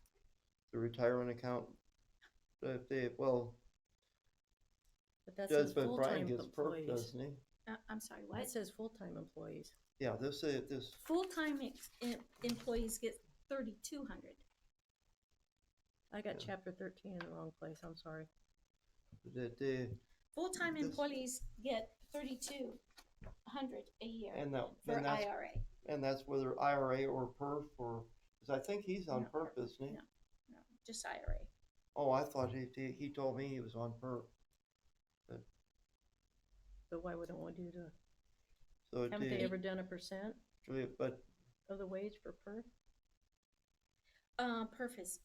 The retirement account, well, But that does, says but Brian full-time gets perk, employees. doesn't he? I'm sorry, It what? says full-time employees. Yeah, this, Full-time employees get 3,200. I got Yeah. chapter 13 in the wrong place, I'm sorry. Full-time This- employees get 3,200 a year and that, for and that's, IRA. and that's whether IRA or perf or, because I think he's on No, perf, isn't he? no. No, just IRA. Oh, I thought he told me he was on perf. But why wouldn't we do the, So it haven't they did, ever done a percent but, of the wage for PERF? Perf is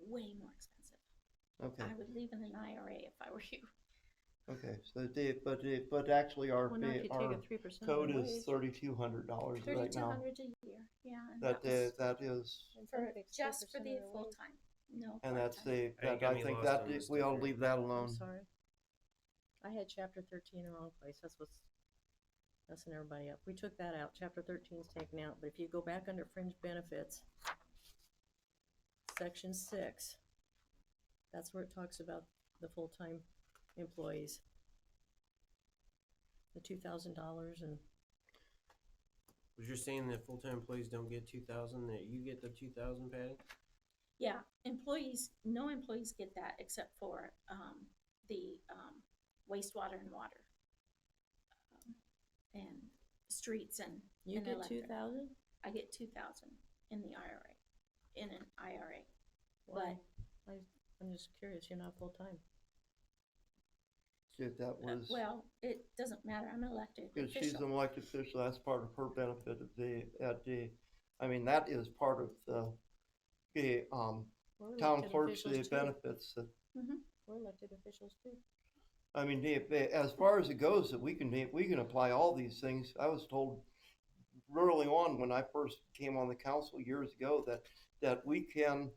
way more expensive. okay, I would leave in an IRA if I were you. okay, so but actually our, Well, not if you our take a 3% of code the is wage. $3,200 right now. $3,200 a year, yeah. And That was that is, And for PERF takes just for 3% the of their wage. full-time, no and that's part-time. Hey, you got I me think lost that, on this we stuff ought to here. leave that I'm alone. sorry. I had chapter 13 in the wrong place, that's what's messing everybody up. We took that out, chapter 13 is taken out, but if you go back under fringe benefits, section 6, that's where it talks about the full-time employees. The $2,000 and, Was you saying that full-time employees don't get 2,000, that you get the 2,000, Patty? Yeah, no employees get that except for, the, wastewater and water. And streets and. you and get electric. 2,000? I get 2,000 in the IRA, in an IRA. Why? I'm just curious, you're not full-time. If that was, Well, it doesn't matter, I'm an elected because she's an official. elected official, that's part of her benefit of I mean, that is part of the We're town elected clerk's officials too. benefits that, We're elected officials too. I mean, as far as it goes, that we can apply all these things. I was told early on when I first came on the council years ago that we can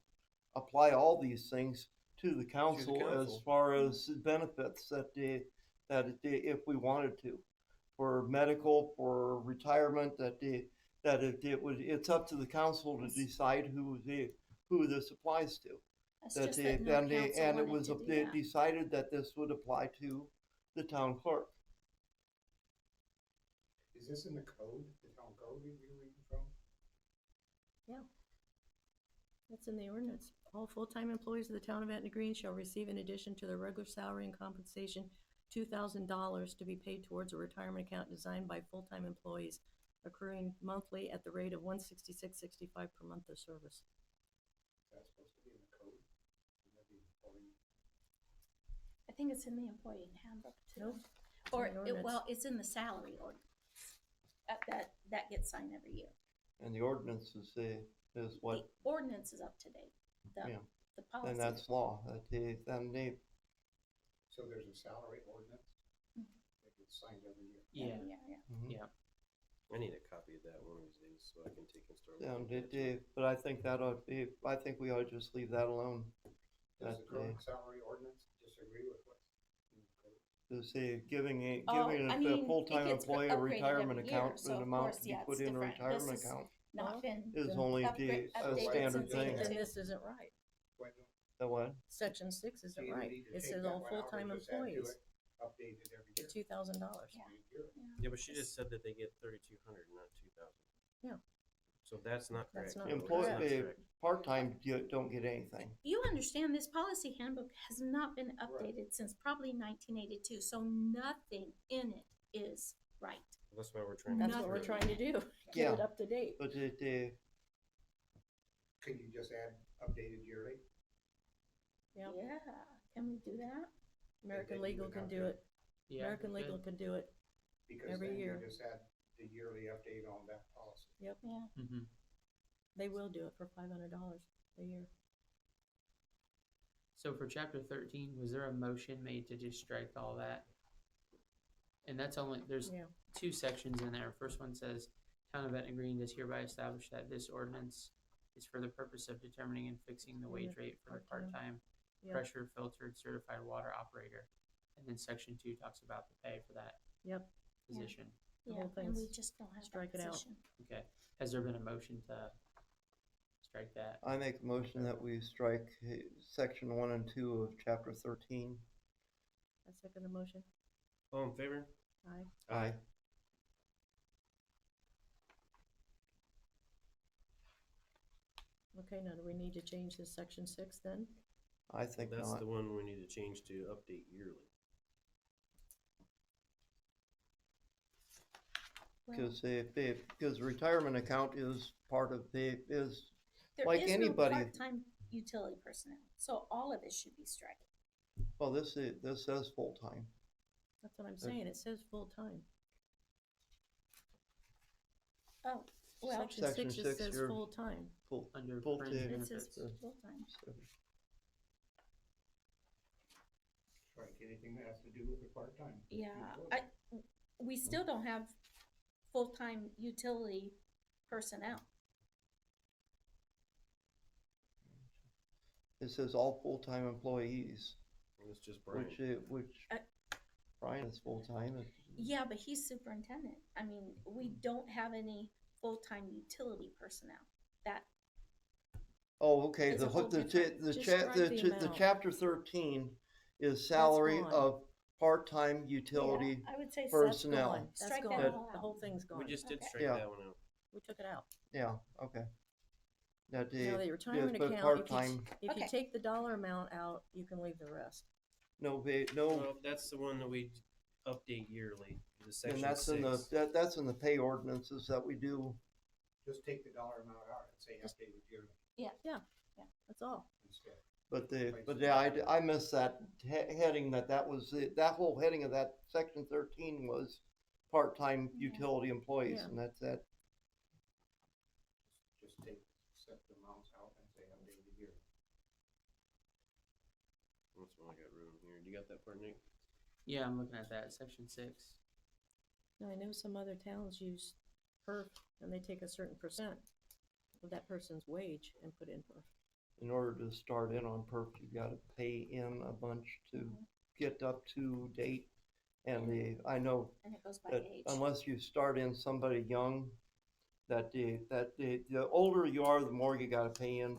apply all these things to the council as council. far as benefits that if we wanted to. for medical, for retirement, that it's up to the council to decide who this applies to. That's just that no council And it wanted was to do that. decided that this would apply to the town clerk. Is this in the code, the town code you're reading from? That's in the ordinance. All full-time employees of the town of Etna Green shall receive, in addition to their regular salary and compensation, $2,000 to be paid towards a retirement account designed by full-time employees, accruing monthly at the rate of $166.65 per month of service. Is that supposed to be in the code? Would that be employee? I think it's in the employee handbook too. Nope. Or, in the ordinance. well, it's in the salary ordinance. That gets signed every year. And the ordinance is what, The ordinance is up to date. Yeah. The policy. and that's law, So there's a salary ordinance that gets signed every year. Yeah. Yeah. I need a copy of that one of these days so I can take and start. Yeah, looking at it. but I think I think we ought to just leave that alone. Does the That, current salary ordinance disagree with what's in the code? To say giving Oh, I a mean, full-time it gets employee a upgraded retirement every year, account, so an of amount course, to be yeah, put it's in a different. retirement This is account Not been is Then only updated a since standard thing. 82. Then this isn't right. Why don't The what? Section 6 you isn't either right. need to It take says that all one out or full-time just add to employees it, Updated every get year? $2,000. Yeah. Yearly. Yeah, but she just said that they get 3,200, not 2,000. Yeah. So that's not correct. That's not No, Employee, that's not correct. part-time don't get anything. You understand this policy handbook has not been updated since probably 1982, so nothing in it is right. That's why we're trying. That's to what we're figure it trying to do. Get Yeah. it up to date. But Can you just add updated yearly? Yep. Yeah, can we do that? American you Legal would can have do to- it. Yeah. American we Legal could. can do it. Because Every then year. you just add the yearly update on that policy. Yeah. Mm-hmm. They will do it for $500 a year. So for chapter 13, was there a motion made to just strike all that? And that's only, there's Yeah. 2 sections in there. First one says, Town of Etna Green does hereby establish that this ordinance is for the purpose of determining and fixing the wage rate for the Part-time. part-time Yep. pressure filtered certified water operator. And then section 2 talks about the pay for that Yep. position. The Yeah, whole and we thing's just don't have strike that it out. position. Okay. Has there been a motion to strike that? I make a motion that we strike section 1 and 2 of chapter 13. I second the motion. All in favor? Aye. Aye. Okay, now do we need to change this section 6 then? I think That's not. the one we need to change to update yearly. Because retirement account is part of There like is anybody- no part-time utility personnel, so all of this should be stricken. well, this says full-time. That's what I'm saying. It says full-time. Oh, well, Section Section 6 it six, says you're- full-time. Under Full fringe time. it says benefits. full-time. Strike anything that has to do with the part-time. Yeah, employee. we still don't have full-time utility personnel. It says all full-time employees, And it's just Brian. which Brian is full-time. Yeah, but he's superintendent. I mean, we don't have any full-time utility personnel. That, Oh, okay, It's a whole different- just strike the amount. chapter 13 is salary gone. of part-time utility. yeah, I would say personnel. Gone. That's Strike gone. that all The out. whole thing's gone. We just did Okay. strike Yeah. that one out. We took it out. Yeah, okay. That Now, the retirement but account, part-time, if you Okay. take the dollar amount out, you can leave the rest. no, Well, that's the one that we update yearly. The section and that's 6. in that's in the pay ordinances that we do. Just take the dollar amount out and say updated yearly That's all. instead. But I missed that heading, that was, that whole heading of that section 13 was part-time utility employees, Yeah. and that's it. Just set the amounts out and say updated yearly. That's one I got ruined here. You got that part, Nick? Yeah, I'm looking at that, section 6. Now, I know some other towns use perf, and they take a certain percent of that person's wage and put in perf. In order to start in on perf, you gotta pay in a bunch to get up to date, And I know And it goes by that age. unless you start in somebody young, the older you are, the more you gotta pay in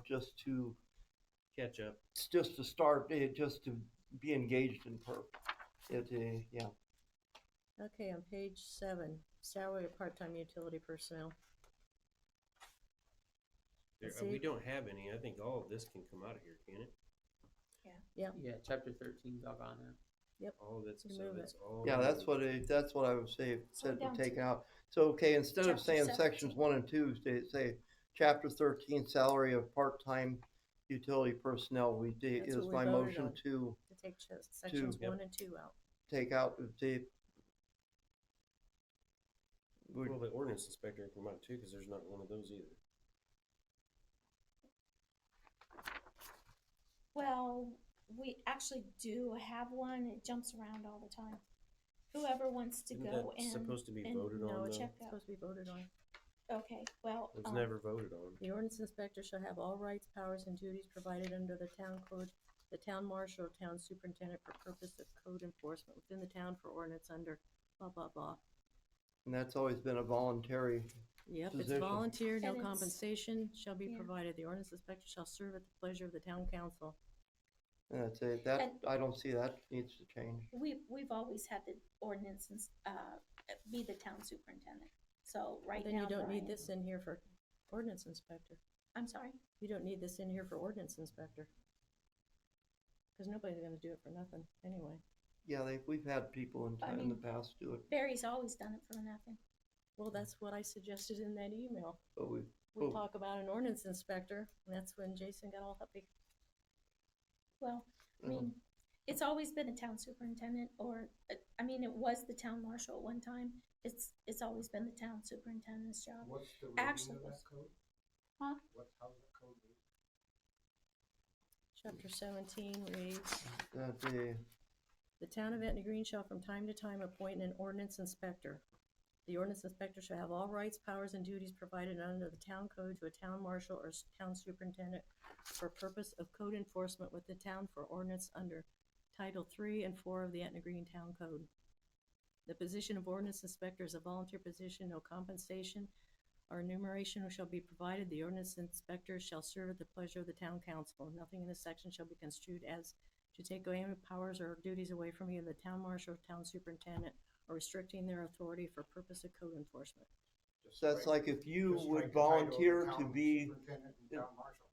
Catch up. just to start, just to be engaged in perp. Yeah. Okay, on page 7, salary of part-time utility personnel. Let's We see. don't have any. I think all of this can come out of here, can it? Yeah, chapter 13's all gone now. All of it's so Remove it's all. Yeah, that's what I would say, So said to down take to out. So, okay, instead of chapter saying sections 17. 1 and 2, say chapter 13, salary of part-time utility personnel, That's is what we my voted motion on. to To take sections Yep. 1 and 2 out. take out the. Well, the ordinance inspector can come out too, because there's not one of those either. Well, we actually do have one. It jumps around all the time. Whoever wants to Isn't go that supposed to be and voted on, though? check It's out. supposed to be voted on. Okay, well, It was never voted on. The ordinance inspector shall have all rights, powers, and duties provided under the town code, the town marshal, or town superintendent for purpose of code enforcement within the town for ordinance under blah, blah, blah. And that's always been a voluntary. Yep, it's Position. volunteer, no And it's- compensation shall be yeah. provided. The ordinance inspector shall serve at the pleasure of the town council. And that's it. That And- I don't see that needs to change. we've always had the ordinance be the town superintendent. So right Then now, you don't need Brian- this in here for ordinance inspector. I'm sorry. You don't need this in here for ordinance inspector. Cause nobody's gonna do it for nothing anyway. Yeah, we've had people in I the mean- past do it, Barry's always done it for nothing. Well, that's what I suggested in that email. but We Oh. talk about an ordinance inspector, and that's when Jason got all happy. Well, I mean, it's always been a town superintendent, or I mean, it was the town marshal at one time. It's always been the town superintendent's job. What's the reading Actually, of that code? Huh? How's that code read? Chapter 17 reads, that the town of Etna Green shall from time to time appoint an ordinance inspector. The ordinance inspector shall have all rights, powers, and duties provided under the town code to a town marshal or town superintendent for purpose of code enforcement with the town for ordinance under Title 3 and 4 of the Etna Green Town Code. The position of ordinance inspector is a volunteer position, no compensation or enumeration shall be provided. The ordinance inspector shall serve at the pleasure of the town council. Nothing in this section shall be construed as to take away powers or duties away from either the town marshal or town superintendent, or restricting their authority for purpose of code enforcement. Just that's strike- like if you just would strike the title of volunteer to town be. superintendent and town marshal,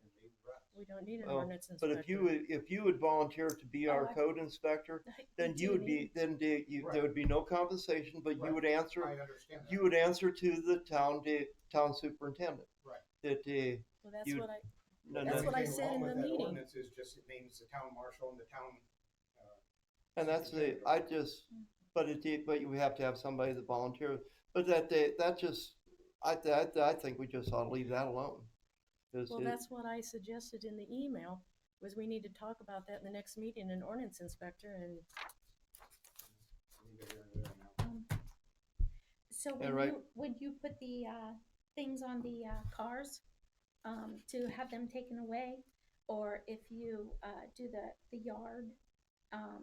and leave the rest. We don't need an Oh, ordinance But inspector. if you would volunteer to be our Oh, code inspector, then you would be there would be no compensation, but you Right. would answer. I understand that. You would answer to the town superintendent. Right. That Well, that's you- what I, no, That's no, what I Only thing said wrong in with the that meeting. ordinance is just it names the town marshal and the town. and that's the I just. But but you have to have somebody that volunteers. But that just I think we just ought to leave that alone. 'Cause well, that's what I suggested in the email, was we need to talk about that in the next meeting, an ordinance inspector, and Neither here nor there now. So Yeah, right. when you put the things on the cars to have them taken away, or if you do the yard,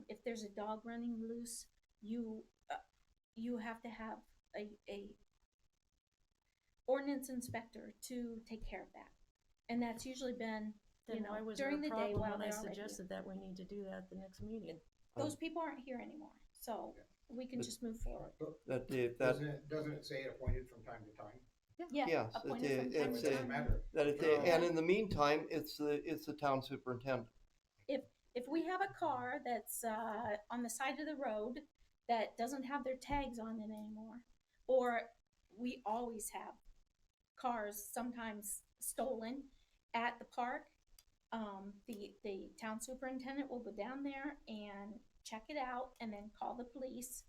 if there's a dog running loose, you have to have a ordinance inspector to take care of that, and that's usually been then why was during there the a day problem while when I they're already. suggested that we need to do that at the next meeting? Those people aren't here anymore, so we can But- just move forward. that Doesn't it say appointed from time to time? Yeah, yes, appointed it- from time it's It to a- doesn't time. matter. that it, No. and in the meantime, it's the town superintendent. If we have a car that's on the side of the road that doesn't have their tags on it anymore, or we always have cars sometimes stolen at the park, the town superintendent will go down there and check it out and then call the police.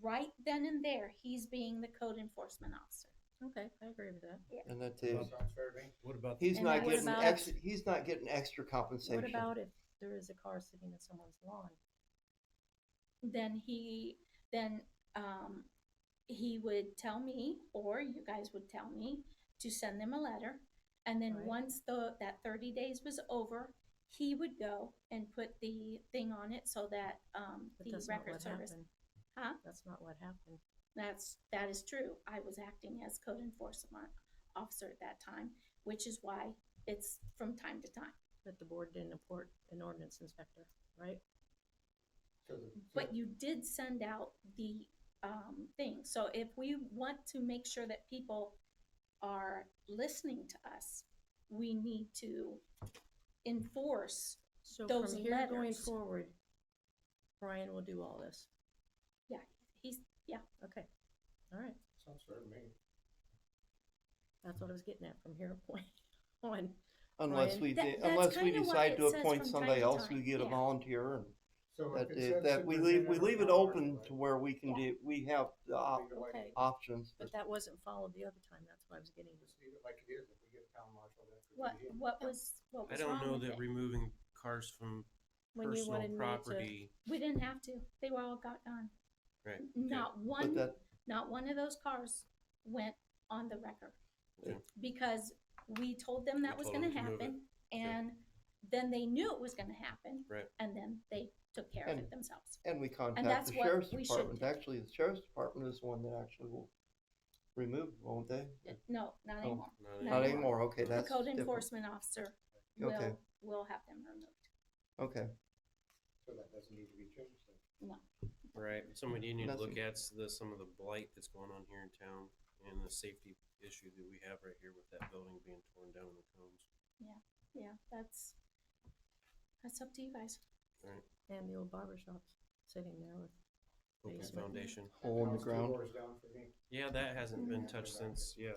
Right then and there, he's being the code enforcement officer. Okay, I agree with that. And that That sounds fair to me. What about he's And not what getting about- extra. He's not getting extra compensation. What about if there is a car sitting in someone's lawn? Then he would tell me, or you guys would tell me, to send them a letter, and then Right. once that 30 days was over, he would go and put the thing on it so that But the that's not record what service. happened. Huh? That's not what happened. That is true. I was acting as code enforcement officer at that time, which is why it's from time to time. But the board didn't appoint an ordinance inspector, right? But you did send out the thing. So if we want to make sure that people are listening to us, we need to enforce. So Those from here going letters. forward, Brian will do all this. Yeah, yeah. Okay, all right. Sounds fair to me. That's what I was getting at from here point on. Unless Brian? we, That's unless we kinda why decide it to says appoint from somebody time to else, we time, get a yeah. volunteer and So that, if it says that we superintendent leave it or open marshal, to where we can Yeah. do, we have the leave it like- Okay. options. But that wasn't followed the other time, that's what I was getting at. Just leave it like it is. If we get a town marshal, that could What be him. was I don't wrong know with that it? removing cars from When you personal wanted me to, property. We didn't have to. They were all got gone. Right. okay. Not one. But that, Not one of those cars went on the record Okay. because we told them that We was told going to them to move it. happen, and then they knew it was going to happen, Right. and then they took care of And- it themselves. and we contact that's the what sheriff's we should department. do. Actually, the sheriff's department is the one that actually will remove, won't they? No, not Oh, anymore. Not Not anymore. anymore, okay, The that's code different. enforcement officer Okay. will have them removed. Okay, So that doesn't need to be changed then. No. Right. Something you need to look Nothing. at is some of the blight that's going on here in town and the safety issue that we have right here with that building being torn down in the cones. Yeah, that's up to you guys. and the old barber shop's sitting there with, Open Basement. foundation. hole in the House two ground. doors down for me. Yeah, that hasn't been Yeah. touched since. Yeah.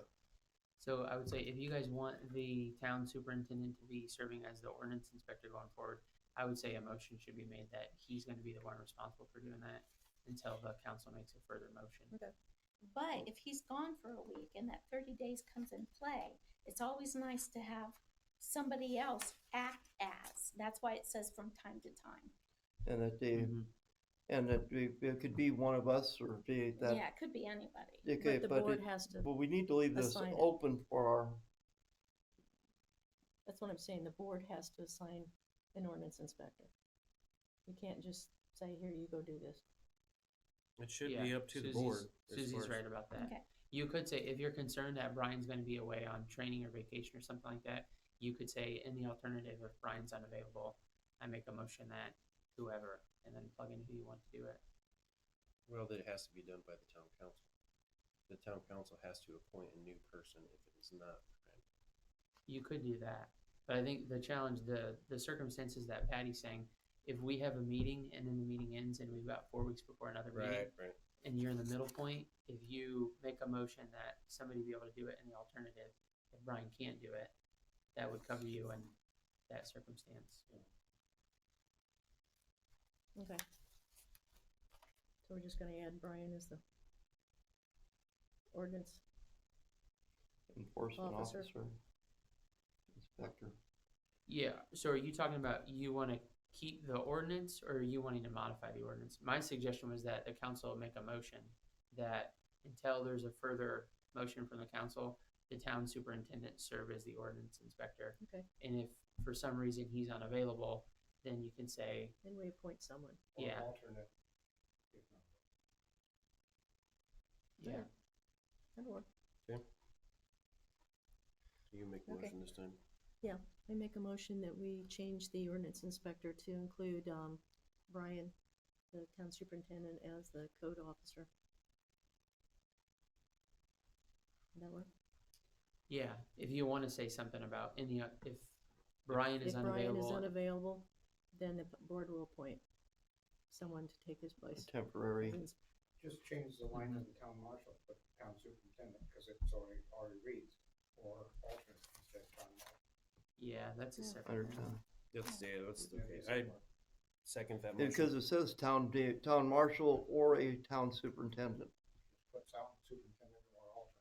So I would say if you guys want the town superintendent to be serving as the ordinance inspector going forward, I would say a motion should be made that he's going to be the one responsible for doing that until the council makes a further motion. But if he's gone for a week and that 30 days comes in play, it's always nice to have somebody else act as. That's why it says from time to time. And that they, Mhm. and that it could be one of us or be that. Yeah, it could be anybody. Okay, but the but board it, has to, but we need to leave this assign it. open for our, that's what I'm saying, the board has to assign an ordinance inspector. You can't just say, here, you go do this. It should Yeah, be up to the Susie's- board. as Susie's far as- right about that. Okay. You could say if you're concerned that Brian's going to be away on training or vacation or something like that, you could say in the alternative, if Brian's unavailable, I make a motion that whoever, and then plug in who you want to do it. Well, that it has to be done by the town council. The town council has to appoint a new person if it is not. Right? You could do that, but I think the challenge, the circumstances that Patty's saying, if we have a meeting and then the meeting ends and we've got 4 weeks before another meeting, Right. and you're in the middle point, if you make a motion that somebody be able to do it in the alternative, if Brian can't do it, that would cover you in that circumstance. Okay. So we're just gonna add Brian as the ordinance. enforcement Officer. officer. Inspector. Yeah, so are you talking about you want to keep the ordinance or are you wanting to modify the ordinance? My suggestion was that the council make a motion that until there's a further motion from the council, the town superintendent serve as the ordinance inspector. Okay. And if for some reason he's unavailable, then you can say, Then we appoint someone. Or Yeah. alternate. if not. yeah, That'll work. You make the Okay. motion this time. I make a motion that we change the ordinance inspector to include, Brian, the town superintendent, as the code officer. Does that work? yeah. If you want to say something about if Brian is If Brian is unavailable, unavailable, then the board will appoint someone to take his place. Temporary. Just change the line of the town marshal, but town superintendent, because it's already reads, or alternate instead of town marshal. yeah, that's a Yeah. separate. Under one. town. That's Would that be okay. I somewhere? second that motion. Because it says town marshal or a town superintendent. Put town superintendent or alternate.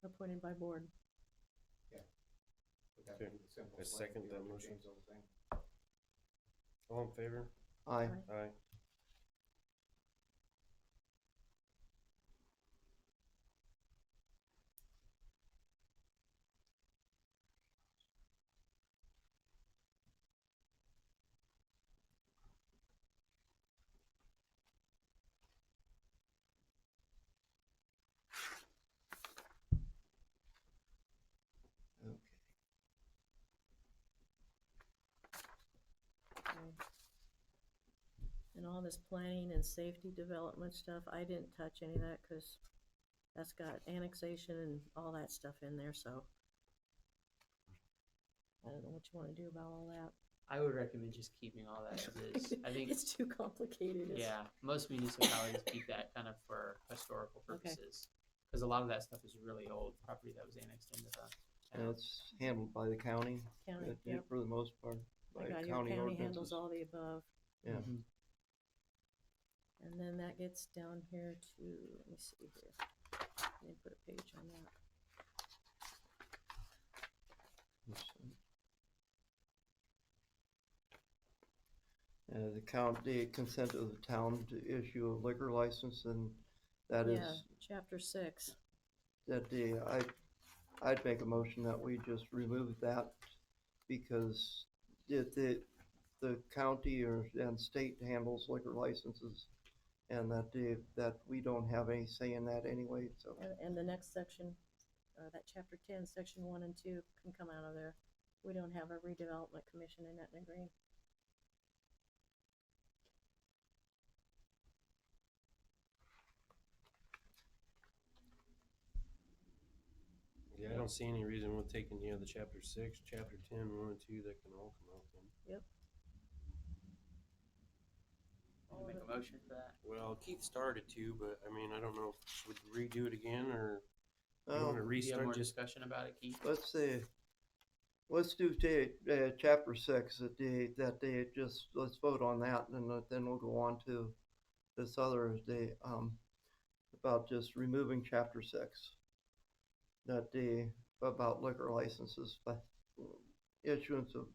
Appointed by board. Would that Okay. be the simplest I way to second be that able to motion. change those things? All in favor? Aye. Aye. Aye. all this planning and safety development stuff, I didn't touch any of that, cause that's got annexation and all that stuff in there, so. I don't know what you wanna do about all that. I would recommend just keeping all that as is. I think, It's too complicated. yeah, most municipalities keep that kind of for historical Okay. purposes. Because a lot of that stuff is really old property that was annexed into the And town. it's handled by the county, County, I think, yep. for the most part, I by got your county county handles ordinances. all the above. Yeah. Mhm. And then that gets down here to, let me see here. Let me put a page on that. The consent of the town to issue a liquor license, and that is, Yeah, chapter 6. I'd make a motion that we just remove that, because the county and state handles liquor licenses, and that we don't have any say in that anyway, so. And the next section, that chapter 10, section 1 and 2 can come out of there. We don't have a redevelopment commission in Etna Green. Yeah, I don't see any reason with taking, the chapter 6, chapter 10, 1 and 2, that can all come out then. Yep. Can you make a motion for that? Well, Keith started to, but I mean, I don't know if would redo it again, or you want to Well, Do you have restart more just. discussion about it, Keith? let's see, let's do chapter 6, let's vote on that, and then we'll go on to this other, about just removing chapter 6. About liquor licenses, but issuance of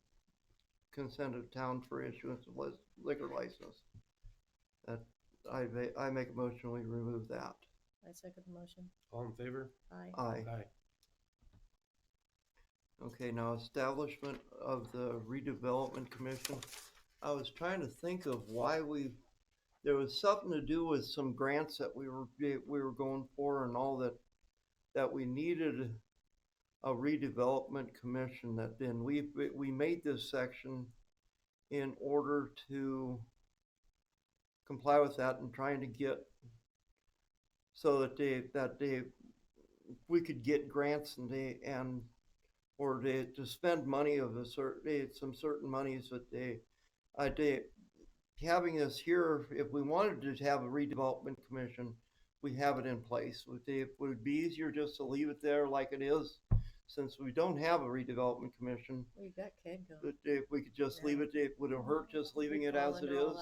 consent of town for issuance of liquor license. That, I make a motion, we remove that. I second the motion. All in favor? Aye. Aye. Aye. Okay, now establishment of the redevelopment commission. I was trying to think of why there was something to do with some grants that we were going for, and all that we needed a redevelopment commission. That then we made this section in order to comply with that, and trying to get so that we could get grants, and or to spend money of some certain monies that having this here, if we wanted to have a redevelopment commission, we have it in place. It would be easier just to leave it there like it is, since we don't have a redevelopment commission. Well, you got Keg going. But if we could just leave it, it would have hurt just leaving it as it is,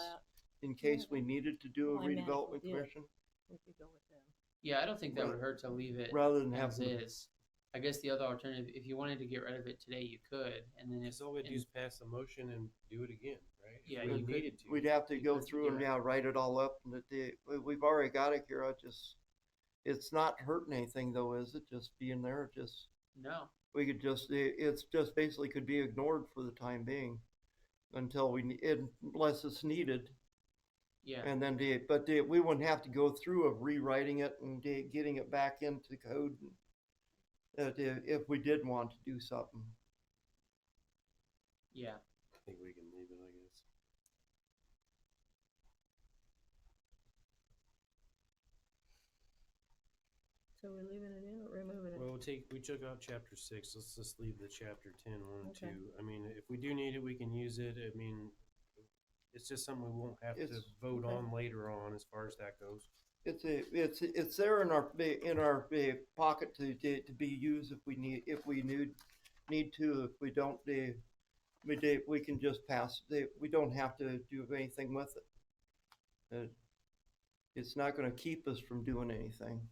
in case we needed to do a Well, I meant if we redevelopment did. commission, We could go with them. Yeah, I don't think that would hurt to leave it rather than as having. is. I guess the other alternative, if you wanted to get rid of it today, you could, and then if It's all we do is pass the motion and do it again, right? If Yeah, we you could- needed to. We'd have to You go could through do and it. write it all up, and we've already got it here. It's not hurting anything though, is it? Just being there, no. we could it's just basically could be ignored for the time being, until unless it's needed. Yeah, And then we wouldn't have to go through of rewriting it and getting it back into code, if we did want to do something. yeah. I think we can leave it, I guess. So we're leaving it in or removing it? Well, we took out chapter 6, let's just leave the chapter 10, 1 and 2. Okay. I mean, if we do need it, we can use it. I mean, it's just something we won't have to It's- vote okay. on later on, as far as that goes. It's there in our pocket to be used if we need to. If we don't, we can just pass. We don't have to do anything with it. It's not going to keep us from doing anything.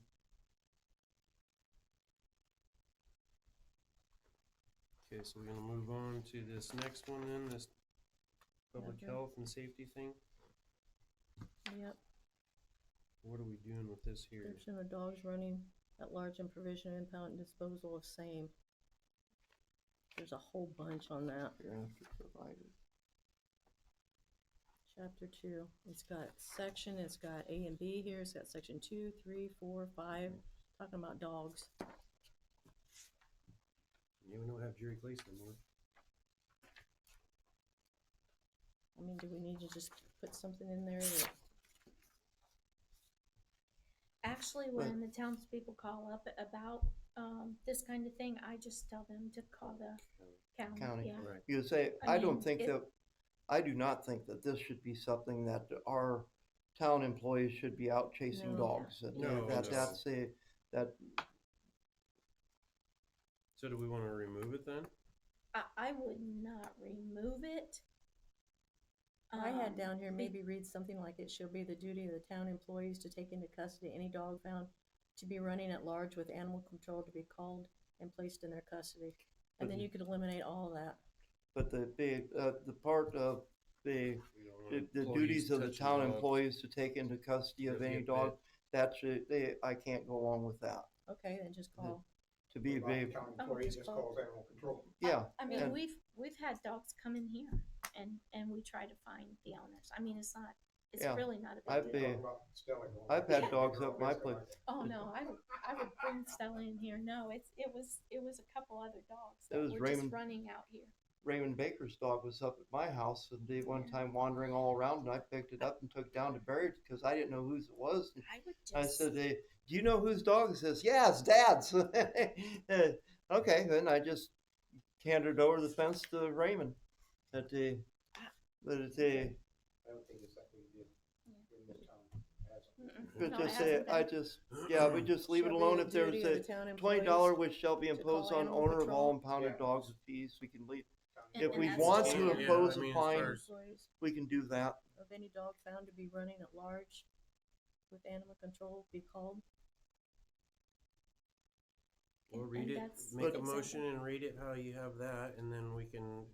Okay, so we're gonna move on to this next one then, this public Okay. health and safety thing. Yep. What are we doing with this here? Description of dogs running at large and provision, impound, and disposal of same. There's a whole bunch on that. You're gonna have to provide it. Chapter 2. It's got it's got A and B here. It's got section 2, 3, 4, 5. Talking about dogs. Yeah, we don't have Jerry Clayson anymore. I mean, do we need to just put something in there that, Actually, when the townspeople call up about this kind of thing, I just tell them to call the county. County. Yeah. Right. You say, I I don't mean, think it- that, I do not think that this should be something that our town employees should be out chasing No. dogs. That, No, that, no. that's a, that, So do we want to remove it then? I would not remove it. I had down here, be- maybe read something like it shall be the duty of the town employees to take into custody any dog found to be running at large with animal control to be called and placed in their custody. And then you could eliminate all of that. but the part of the, We don't want the employees duties of the touching town dogs. employees to take into custody of Yep, any yep, dog, that should, I can't go along with that. Okay, then just call. To be, What about be, the county Oh, employee just just call- calls animal control. yeah. I mean, and- we've had dogs come in here and we try to find the owners. I mean, it's Yeah. really not a I've big been- deal. Talk about Stella going. I've had Yeah. dogs up my place. Oh no, I would bring Stella in here. No, it was a couple other dogs It that was were Raymond- just running out here. Raymond Baker's dog was up at my house and they one Yeah. time wandering all around and I picked it up and took it down to bury it because I didn't know whose it was. And I would just. I said, do you know whose dog? He says, yeah, it's Dad's. Okay, then I just handed over the fence to Raymond. That they, but I don't think it's that we did in this town. Mm-mm. but No, just it say, hasn't I been. just, yeah, we just leave it Shall be alone the if there's duty of a the town $20 employees which shall be to imposed call on animal owner of all control. impounded Yeah. dogs with fees. We can leave. And- If and we that's want just- to Yeah, impose I a mean, as fine, far as- employees we can do that. of any dog found to be running at large with animal control be called. We'll And- read and it, that's make a example. motion and read it how you have that, and then we can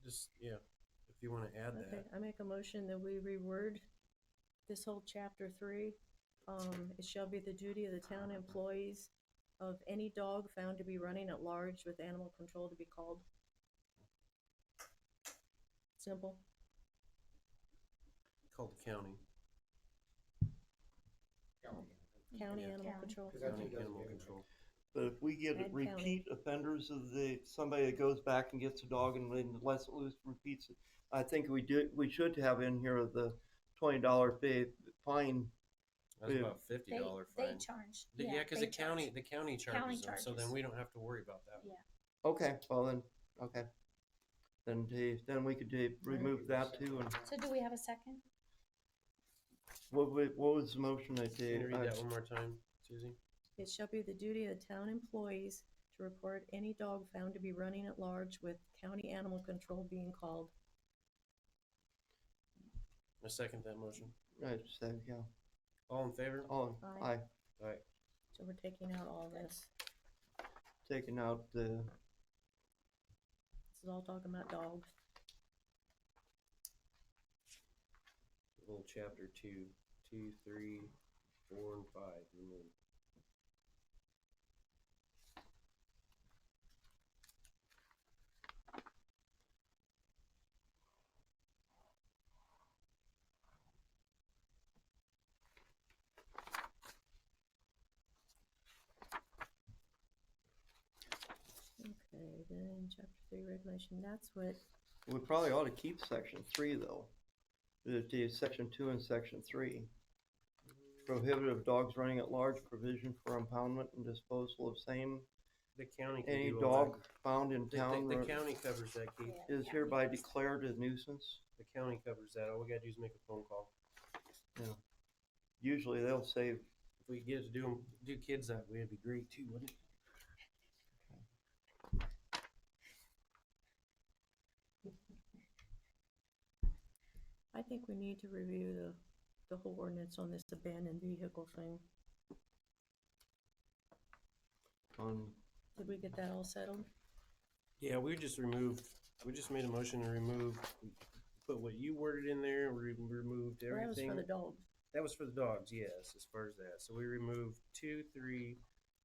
just, yeah, if you want to add Okay, that. I make a motion that we reword this whole chapter 3. It shall be the duty of the town employees of any dog found to be running at large with animal control to be called. Simple. Call the county. County Yeah. animal County. control. Because that's County who does animal it anyway. control. But if we get Add repeat offenders of somebody that goes back and gets a dog and then lets it loose and repeats it, I think we should have in here the $20 fine. That's Yeah. about $50 They fine. charge. Yeah, because they the county charge. charges them, so then charges. we don't have to worry about that. Yeah. Okay, well then, okay. Then we could remove that too. And So do we have a second? what was the motion that Can you read that one more time, Susie? It shall be the duty of the town employees to report any dog found to be running at large with county animal control being called. I second that motion. I said, yeah. All in favor? Oh, Aye. aye. So we're taking out all this. Taking out the, This is all talking about dogs. Little chapter 2, 2, 3, 4, and 5. Remove. Okay, then chapter 3 regulation, that's what, we probably ought to keep section 3 though. The section 2 and section 3. Prohibitive dogs running at large, provision for impoundment and disposal of same. The county can Any do all dog found in that. town The county covers that, Keith. Yeah. is hereby declared a nuisance. The county covers that. All we gotta do is make a phone call. Usually they'll say, If we get to do kids that way, it'd be great too, wouldn't it? I think we need to review the whole ordinance on this abandoned vehicle thing. Did we get that all settled? Yeah, we just made a motion to remove, put what you worded in there, removed Well, that was everything. for the dogs. That was for the dogs, yes, as far as that. So we removed 2, 3,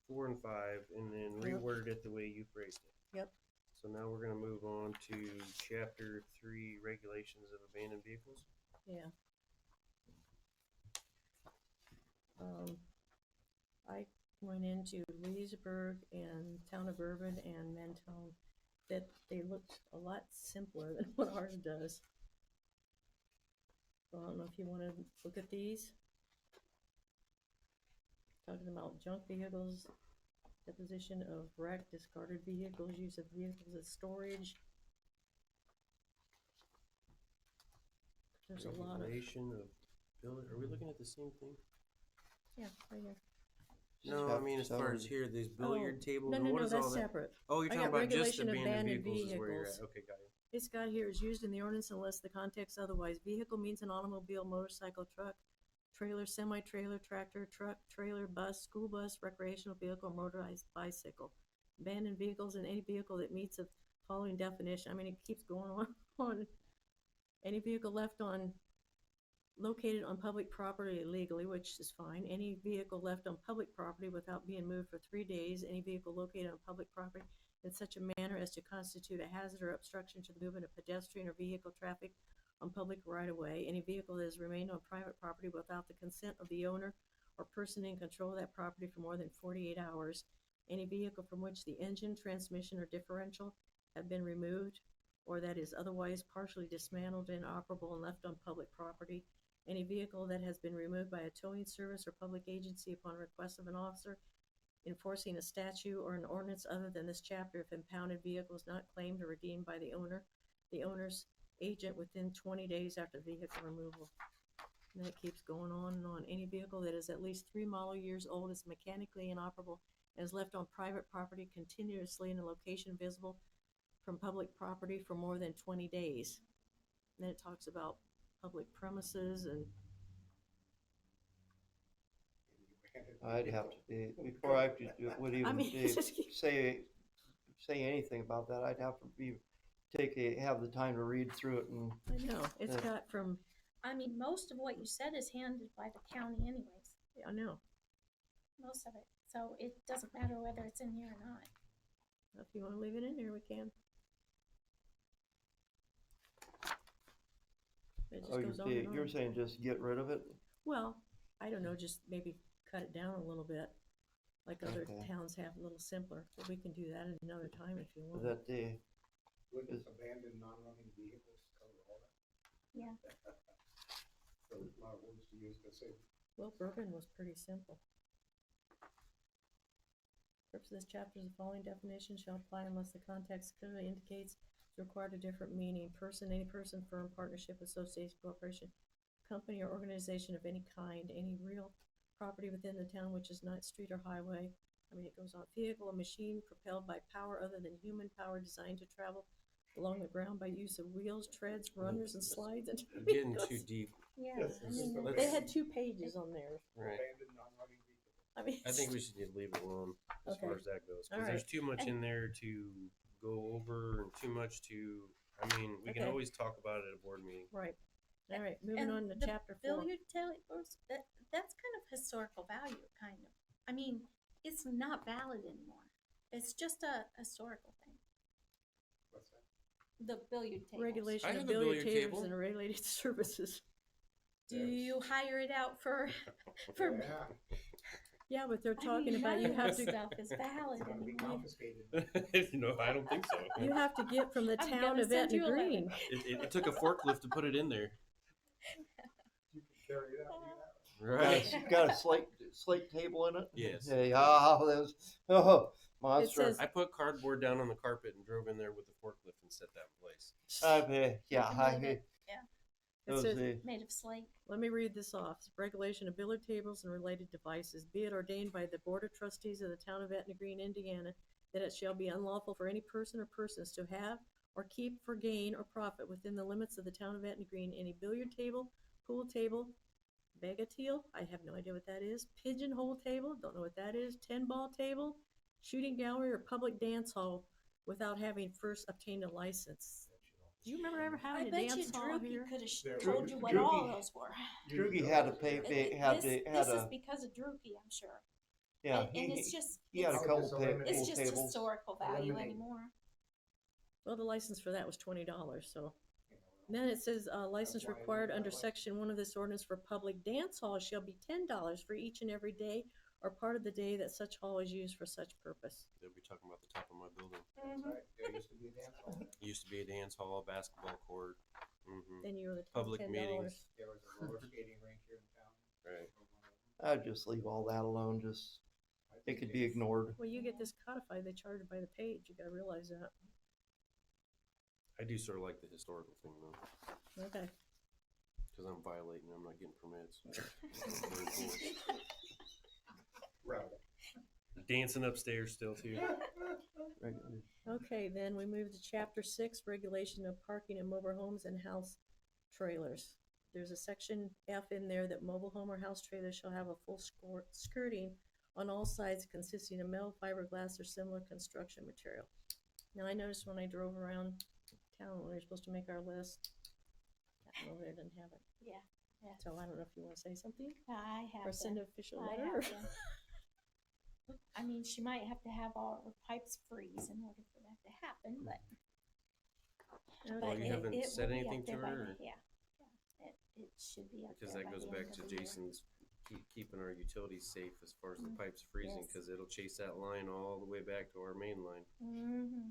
4, and 5, and then Yep. reworded it the way you phrased it. Yep. So now we're gonna move on to chapter 3, regulations of abandoned vehicles. Yeah. I went into Leesburg and Town of Bourbon and Mentone, that they looked a lot simpler than what ours does. Well, I don't know if you wanna look at these. Talking about junk vehicles, deposition of wrecked, discarded vehicles, use of vehicles as storage. There's a lot of, Regulation of building, are we looking at the same thing? yeah, right here. No, I mean, as far as here, these billiard tables, and what is all that's that? separate. Oh, you're I talking got about just regulation of abandoned abandoned vehicles is where you're at, vehicles. okay, got it. It's got here is used in the ordinance unless the context otherwise. Vehicle means an automobile, motorcycle, truck, trailer, semi-trailer, tractor, truck, trailer, bus, school bus, recreational vehicle, motorized bicycle. Abandoned vehicles and any vehicle that meets the following definition. I mean, it keeps going on. Any vehicle left on, located on public property illegally, which is fine. Any vehicle left on public property without being moved for 3 days. Any vehicle located on public property in such a manner as to constitute a hazard or obstruction to the movement of pedestrian or vehicle traffic on public right-of-way. Any vehicle that has remained on private property without the consent of the owner or person in control of that property for more than 48 hours. Any vehicle from which the engine, transmission, or differential have been removed or that is otherwise partially dismantled, inoperable, and left on public property. Any vehicle that has been removed by a towing service or public agency upon request of an officer enforcing a statute or an ordinance other than this chapter if impounded vehicle is not claimed or redeemed by the owner's agent within 20 days after vehicle removal. And that keeps going on and on. Any vehicle that is at least 3 model years old is mechanically inoperable and is left on private property continuously in a location visible from public property for more than 20 days. And then it talks about public premises and I'd have to be, before I could do, would even say anything about that, I'd have to have the time to read through it and. I know, it's got from, I mean, most of what you said is handled by the county anyways, I know, most of it. So it doesn't matter whether it's in here or not. if you wanna leave it in there, we can. It just goes on and on. You're saying just get rid of it? Well, I don't know, just maybe cut it down a little bit, like other Okay. towns have, a little simpler, but we can do that at another time if you want. That the, Wouldn't abandoned non-running vehicles cover all that? Yeah. So a lot of words to use to say. Well, Bourbon was pretty simple. Purpose of this chapter is the following definition shall apply unless the context clearly indicates it's required a different meaning. Person, any person, firm, partnership, association, corporation, company, or organization of any kind, any real property within the town which is not street or highway. I mean, it goes on. Vehicle, a machine propelled by power other than human power designed to travel along the ground by use of wheels, treads, runners, and slides. And Getting too deep, Yeah, Yes, I mean, let's- they had 2 pages on there. right? Abandoned non-running vehicles. I mean, I think we should just leave it alone as far Okay. as that goes, All because there's right. too much in there to go over and too much to, I mean, we can Okay. always talk about it at a board meeting. right. All right, moving And on to the chapter 4. billiard tables, that's kind of historical value, kind of. I mean, it's not valid anymore. It's just a historical thing. What's that? The billiard tables. Regulation I of have a billiard billiard tables table. and related services. Do you hire it out for? Yeah, Yeah, but they're I talking mean, about none you of have this to stuff is valid it's gonna be anymore. confiscated. No, I don't think so. you have to get from the I'm town gonna of send Etna you a letter. Green. It took a forklift to put it in there. You can carry it out, do that. Right. got a slate table in it? Yes. Yeah, that was, monster. says- I put cardboard down on the carpet and drove in there with the forklift and set that in place. It says, Made of slate. let me read this off. Regulation of billiard tables and related devices. Be it ordained by the Board of Trustees of the town of Etna Green, Indiana, that it shall be unlawful for any person or persons to have or keep for gain or profit within the limits of the town of Etna Green any billiard table, pool table, bagatelle, I have no idea what that is, pigeonhole table, don't know what that is, 10-ball table, shooting gallery, or public dance hall without having first obtained a license. Do you remember ever I having a bet you dance hall Droogie here? could have There told was- you what Droogie- all those were. Droogie had to pay, This is because of Droogie, I'm sure. yeah, And it's just, he had a it's, couple Just pool eliminate- it's just tables. historical value Eliminate. anymore. Well, the license for that was $20, so. You know, Then it says, license That's why I required did under that way. section 1 of this ordinance for public dance halls shall be $10 for each and every day or part of the day that such hall is used for such purpose. They'll be talking about the top of my building. That's right, there used to be a dance hall there. It used to be a dance hall, basketball court. Then you were the Public $10. meetings. There was a roller skating rink here in town. Right. I'd just leave all that alone, just, I it think could be ignored. Well, you get this codified, they charge it by the page, you gotta realize that. I do sort of like the historical thing though, Okay. because I'm violating. I'm not getting permits. Very cool. Right. Dancing upstairs still too. Regular. Okay, then we move to chapter 6, regulation of parking in mobile homes and house trailers. There's a section F in there that mobile home or house trailers shall have a full skirting on all sides consisting of metal, fiberglass, or similar construction material. Now, I noticed when I drove around town when we were supposed to make our list, that one over there didn't have it. Yeah, yeah. So I don't know if you want to say something I have or send them. an official I letter. have them. I mean, she might have to have all her pipes freeze in order for that to happen, but. Well, you haven't it said will be anything up there to by her, the- or- Yeah, it should be up Because there that by goes the back end to of the year. Jason's keeping our utilities safe as far as the pipes freezing, Yes. because it'll chase that line all the way back to our main line. Mm-hmm.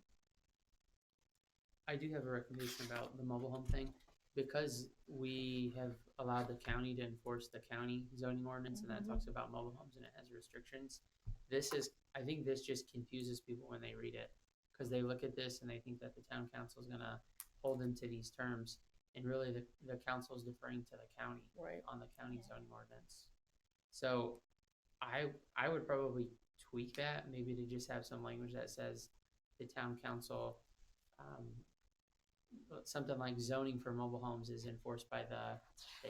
I do have a recommendation about the mobile home thing. Because we have allowed the county to enforce the county zoning ordinance, and that talks about mobile homes and it has restrictions. I think this just confuses people when they read it, because they look at this and they think that the town council is gonna hold them to these terms, and really the council is deferring to the county Right. on the county Yeah. zoning ordinance. So I would probably tweak that, maybe to just have some language that says the town council, something like zoning for mobile homes is enforced by the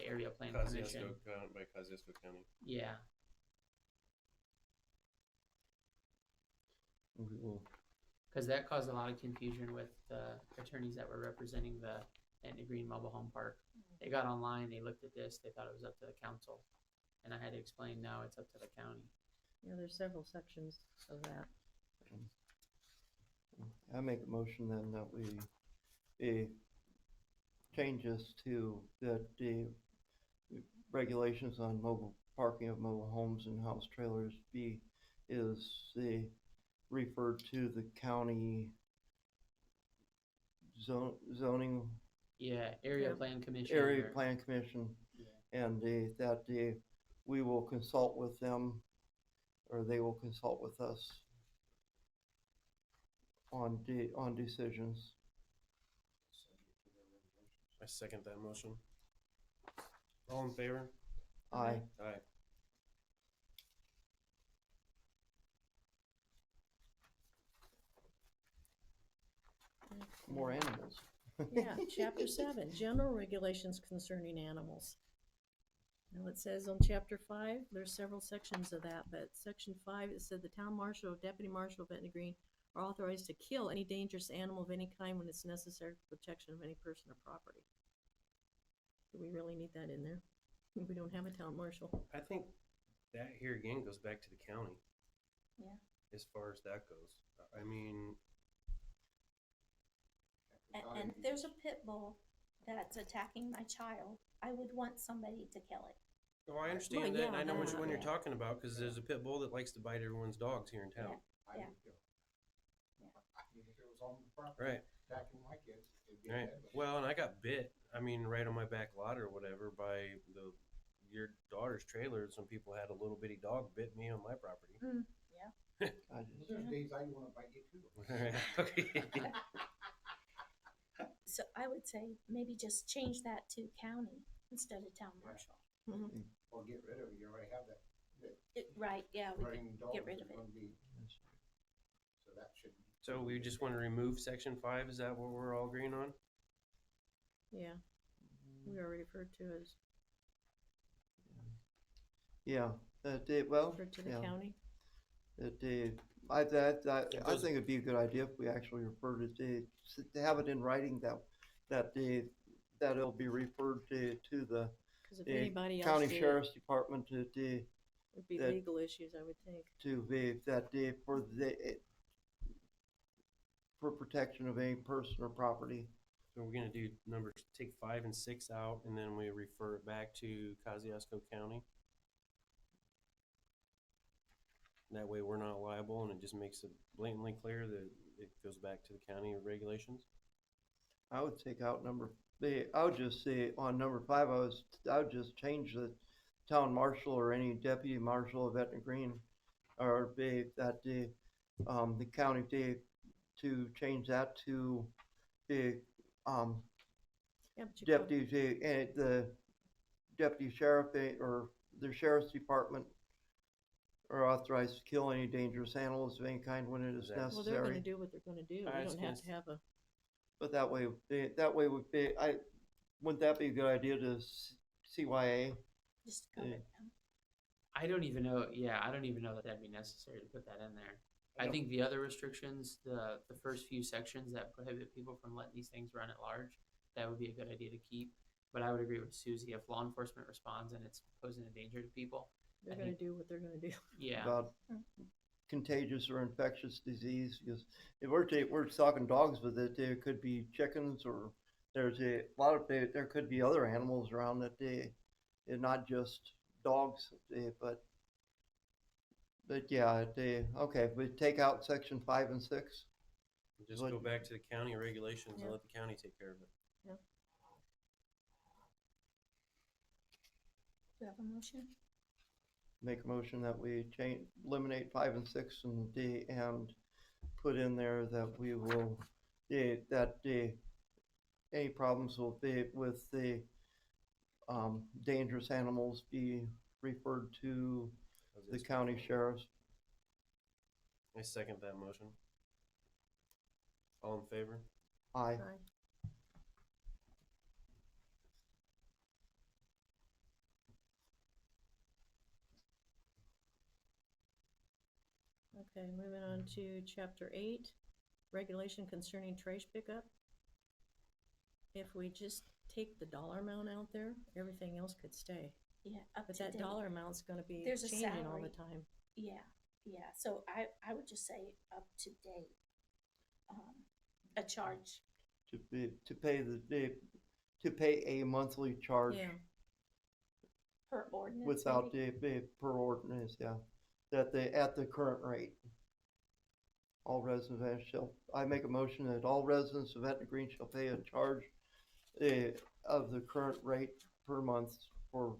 area plan commission. By Kosciuszko County. Yeah, We will, because that caused a lot of confusion with the attorneys that were representing the Etna Green Mobile Home Park. They got online, they looked at this, they thought it was up to the council, and I had to explain, no, it's up to the county. Yeah, there's several sections of that. I make a motion then that we change this to that the regulations on mobile parking of mobile homes and house trailers referred to the county zoning Yeah, area Yeah. plan commission. area or- plan commission, Yeah. and we will consult with them, or they will consult with us on decisions. I second that motion. All in favor? Aye. Aye. More animals. Yeah, chapter 7, general regulations concerning animals. Now it says on chapter 5, there's several sections of that, but section 5, it said the town marshal or deputy marshal of Etna Green are authorized to kill any dangerous animal of any kind when it's necessary for protection of any person or property. Do we really need that in there? We don't have a town marshal. I think that here again goes back to the county. Yeah. As far as that goes. I mean, And if there's a pit bull that's attacking my child, I would want somebody to kill it. oh, I understand Well, that. yeah, And I know which that- one you're yeah. talking about, because there's a pit bull that likes to bite everyone's dogs here in town. I Yeah. would go. Yeah. I mean, if it was on the property, Right. attacking my kids, it'd be Right. deadly. Well, and I got bit. I mean, right on my back lot or whatever by your daughter's trailer. Some people had a little bitty dog bit me on my property. I just, There's days I wanna bite you too. Okay. So I would say maybe just change that to county instead of town marshal. Or get rid of it, you already have that Right, yeah, we could running dogs get rid are of it. gonna be, so that should. So we just want to remove section 5. Is that what we're all agreeing on? Yeah, we already referred to as, yeah, referred to the yeah, county. I think it'd be a good idea if we actually refer to have it in writing that it'll be referred to the Because if anybody else county did it, sheriff's department it'd be that- legal issues, I would think. for protection of any person or property. So we're gonna do numbers, take 5 and 6 out, and then we refer it back to Kosciuszko County. That way we're not liable, and it just makes it blatantly clear that it goes back to the county regulations. I would take out I would just say on number 5, I would just change the town marshal or any deputy marshal of Etna Green, or the county to change that to the Yeah, but you call- deputy, the deputy sheriff, or the sheriff's department are authorized to kill any dangerous animals of any kind when it is Exactly. Well, they're gonna necessary. do what they're gonna do. I We was don't gonna have to have a, But that way would be, wouldn't that be a good idea to CYA? Just cover Yeah. it down. I don't even know. Yeah, I don't even know that that'd be necessary to put that in there. I think the other restrictions, the first few sections that prohibit people from letting these things run at large, that would be a good idea to keep. But I would agree with Susie. If law enforcement responds and it's posing a danger to people, they're I gonna think- do what they're gonna do. yeah, About contagious or infectious disease, because if we're talking dogs with it, there could be chickens, or there's a lot of, there could be other animals around that and not just dogs, but yeah, okay, we take out section 5 and 6. Just What- go back to the county regulations Yeah. and let the county take care of it. Do you have a motion? Make a motion that we eliminate 5 and 6 and put in there that we will, any problems will be with the dangerous animals be referred to How's the this? county sheriffs. I second that motion. All in favor? Aye. Aye. Okay, moving on to chapter 8, regulation concerning trash pickup. If we just take the dollar amount out there, everything else could stay. Yeah, up But to that date. dollar amount's gonna be There's a changing all the salary. time. Yeah, yeah. So I would just say up to date. A charge. To pay a monthly charge Yeah, Per ordinance. without maybe? per ordinance, yeah, at the current rate. All residents I make a motion that all residents of Etna Green shall pay a charge of the current rate per month for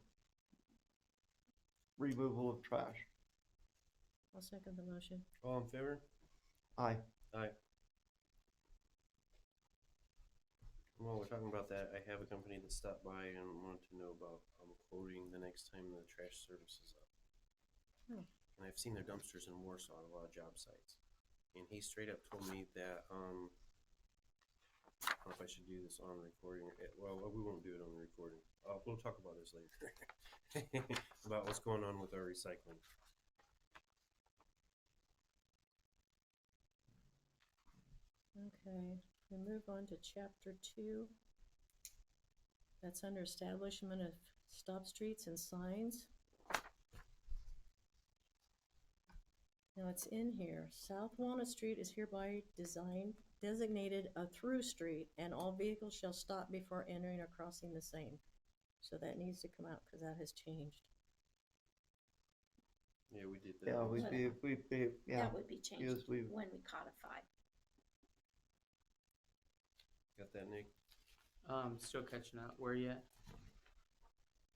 removal of trash. I'll second the motion. All in favor? Aye. Aye. While we're talking about that, I have a company that stopped by and wanted to know about quoting the next time the trash service is up. Oh. And I've seen their dumpsters in Warsaw on a lot of job sites. And he straight up told me that, I don't know if I should do this on recording. Well, we won't do it on the recording. We'll talk about this later. About what's going on with our recycling. Okay, we move on to chapter 2. That's under establishment of stop streets and signs. Now it's in here, South Walnut Street is hereby designated a through street, and all vehicles shall stop before entering or crossing the same. So that needs to come out, because that has changed. Yeah, we did that. Yeah, yeah. That would be changed Yes, when we codify. Got that, Nick? still catching up. Where you at?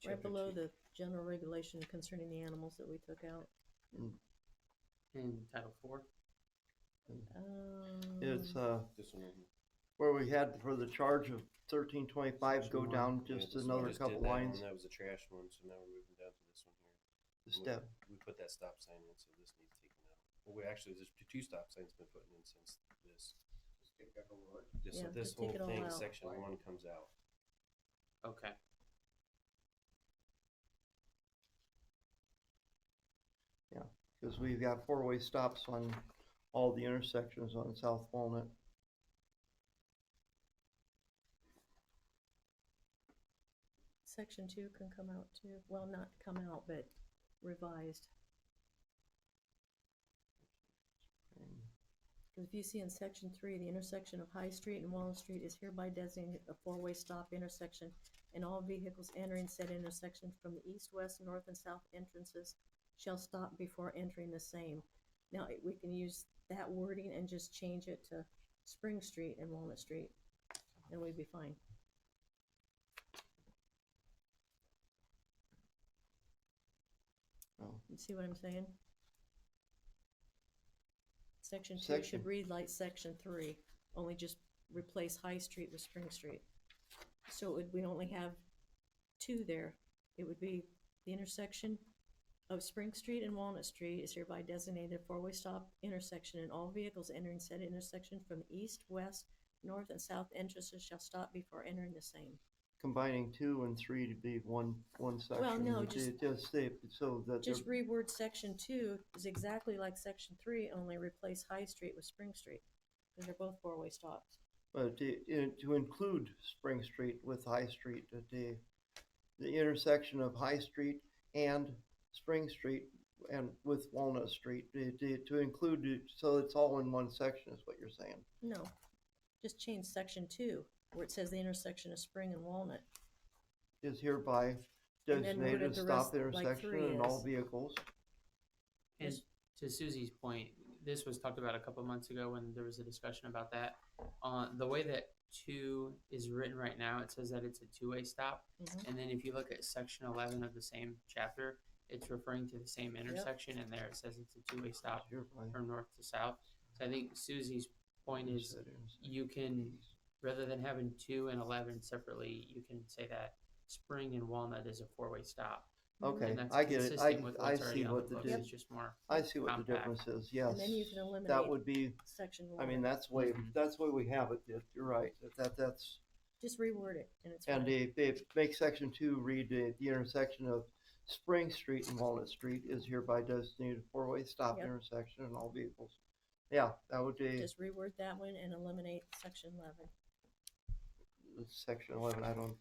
Right Chapter below 2. the general regulation concerning the animals that we took out. In Title 4? It's This one. where we had for the charge of 1325 go Section down one. Yeah, just this one. another Just couple did that lines. one. That was a trash one, so now we're moving down to this one here. The step. We put that stop sign in, so this needs taken out. Well, there's 2 stop signs been put in since this. Just take that whole word. So Yeah, this just take whole it all thing, out. section 1 comes out. Okay. Because we've got 4-way stops on all the intersections on South Walnut. Section 2 can come out too, well, not come out, but revised. Because if you see in section 3, the intersection of High Street and Walnut Street is hereby designated a 4-way stop intersection, and all vehicles entering said intersection from the east, west, north, and south entrances shall stop before entering the same. Now, we can use that wording and just change it to Spring Street and Walnut Street, and we'd be fine. Oh. You see what I'm saying? Section 2 Section- should read like Section 3, only just replace High Street with Spring Street. So it would, we only have 2 there. It would be the intersection of Spring Street and Walnut Street is hereby designated a 4-way stop intersection, and all vehicles entering said intersection from the east, west, north, and south entrances shall stop before entering the same. Combining 2 and 3 to be one section. Well, no, would just say, so that Just reword Section 2 is exactly like Section 3, only replace High Street with Spring Street, because they're both 4-way stops. But to include Spring Street with High Street, the intersection of High Street and Spring Street and with Walnut Street, to include it, so it's all in one section is what you're saying. No, just change Section 2, where it says the intersection of Spring and Walnut. Is hereby And then designated a the stop rest, like intersection 3 and all is. vehicles. And to Susie's point, this was talked about a couple months ago when there was a discussion about that. The way that 2 is written right now, it says that it's a 2-way stop. Mhm. And then if you look at section 11 of the same chapter, it's referring to the same intersection, and there it says it's a 2-way stop Hereby from north to south. So I think Susie's point is said intersection. you can, rather than having 2 and 11 separately, you can say that Spring and Walnut is a 4-way stop. Okay, And that's I get it. consistent with I what's already see on what the the books. It's just more. I see what the compact. difference is. Yes, And then you can eliminate that would be. Section 1. I mean, that's the way Mhm. that's the way we have it. You're right. That's Just reword it, and it's and fine. they make Section 2 read the intersection of Spring Street and Walnut Street is hereby designated a 4-way stop Yep. intersection and all vehicles. Yeah, that would be Just reword that one and eliminate Section 11. Section 11. I don't.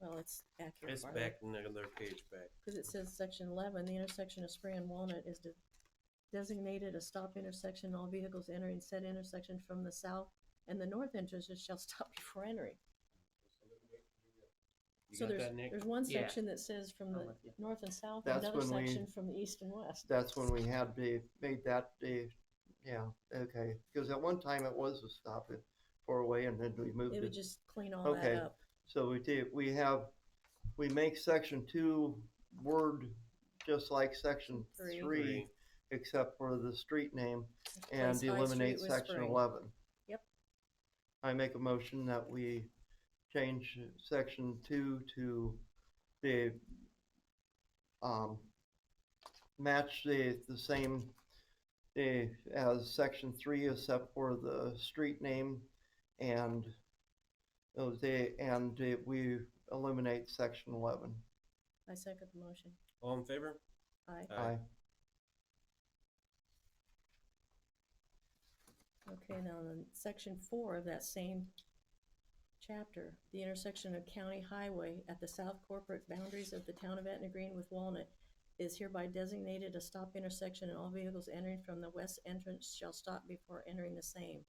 Well, it's accurate. It's back another page back. Because it says Section 11, the intersection of Spring and Walnut is designated a stop intersection. All vehicles entering said intersection from the south and the north entrances shall stop before entering. You So got that, Nick? there's one Yeah. section that says from I'm the with you. north and south, That's and another when we- section from the east and west. That's when we had made that yeah, okay. Because at one time it was a stop at 4-way, and then we moved It it. would just clean all Okay. that up. So we make Section 2 word just like Section 3, Three. except for the street name, Replace and High Street eliminate with Section Spring. 11. Yep. I make a motion that we change Section 2 to the match the same as Section 3 except for the street name, and we eliminate Section 11. I second the motion. All in favor? Aye. Aye. Okay, now in Section 4 of that same chapter, the intersection of County Highway at the south corporate boundaries of the town of Etna Green with Walnut is hereby designated a stop intersection, and all vehicles entering from the west entrance shall stop before entering the same.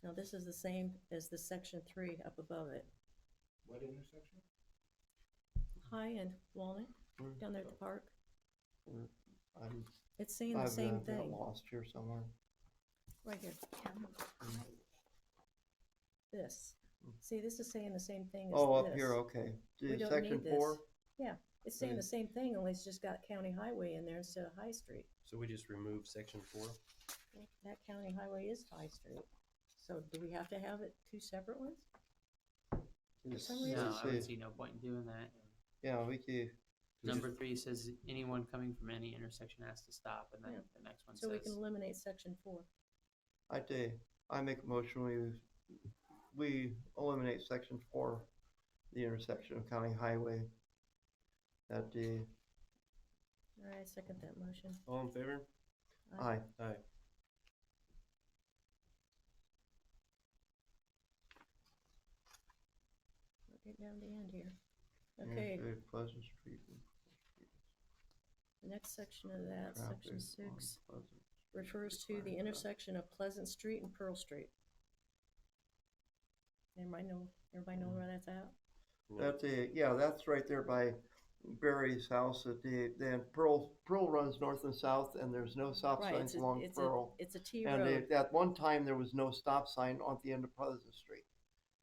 Now, this is the same as the Section 3 up above it. What intersection? High and Walnut, down there at the park. I'm, It's saying the I've same got thing, lost here somewhere. right here. This. See, this is saying the same thing as Oh, this. up here, okay. We don't Section need 4? this. Yeah, it's saying Okay. the same thing, only it's just got County Highway in there instead of High Street. So we just remove Section 4? That County Highway is High Street. So do we have to have it 2 separate ones? It's- some reason- No, it's I would a- see no point in doing that. Yeah, we could. Number 3 says anyone coming from any intersection has to stop, and then Yeah. the next one So we says can eliminate Section 4. I make a motion, we eliminate Section 4, the intersection of County Highway. That the, All right, second that motion. All in favor? aye. Aye. We'll get down to the end here. Yeah, Okay, very Pleasant Street. the next section of that, Section Traffic on 6, Pleasant. refers to the intersection of Pleasant Street and Pearl Street. Everybody know where that's at? That's that's right there by Barry's house. Then Pearl runs north and south, and there's no stop Right, signs along it's Pearl. a T And road. at one time, there was no stop sign on the end of Pleasant Street.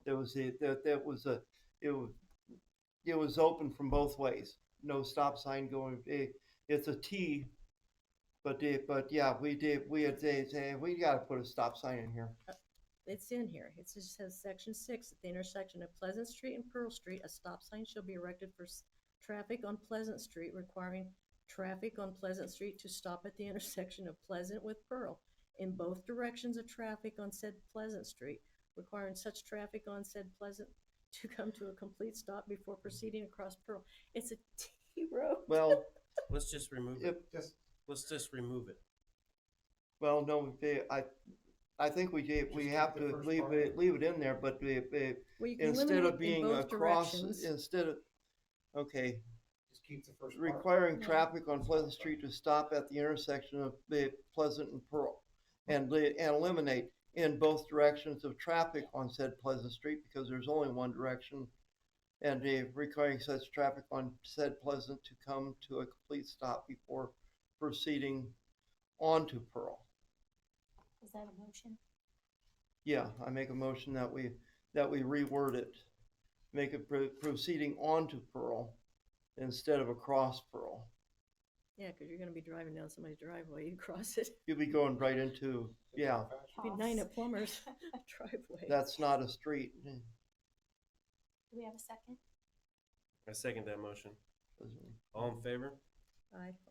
There was that was a it was it was open from both ways. No stop sign going. It's a T, but yeah, we had say we got to put a stop sign in here. It's in here. It just says section 6, at the intersection of Pleasant Street and Pearl Street, a stop sign shall be erected for traffic on Pleasant Street, requiring traffic on Pleasant Street to stop at the intersection of Pleasant with Pearl in both directions of traffic on said Pleasant Street, requiring such traffic on said Pleasant to come to a complete stop before proceeding across Pearl. It's a T road. Well, Let's just remove it. Just, Let's just remove it. well, no, I think we Just have keep the to first leave part. it in there, but Well, you can instead eliminate of it in being both across, directions. instead of okay, just keep the first part. requiring Yeah. traffic on Pleasant Street to stop at the intersection of Pleasant and Pearl, and eliminate in both directions of traffic on said Pleasant Street, because there's only one direction, and requiring such traffic on said Pleasant to come to a complete stop before proceeding onto Pearl. Is that a motion? Yeah, I make a motion that we reword it, make it proceeding onto Pearl instead of across Pearl. Yeah, because you're going to be driving down somebody's driveway. You cross it. You'll be going right into, yeah, It'd be 9 at Plumber's driveway. that's not a street. Do we have a second? I second that motion. All in favor?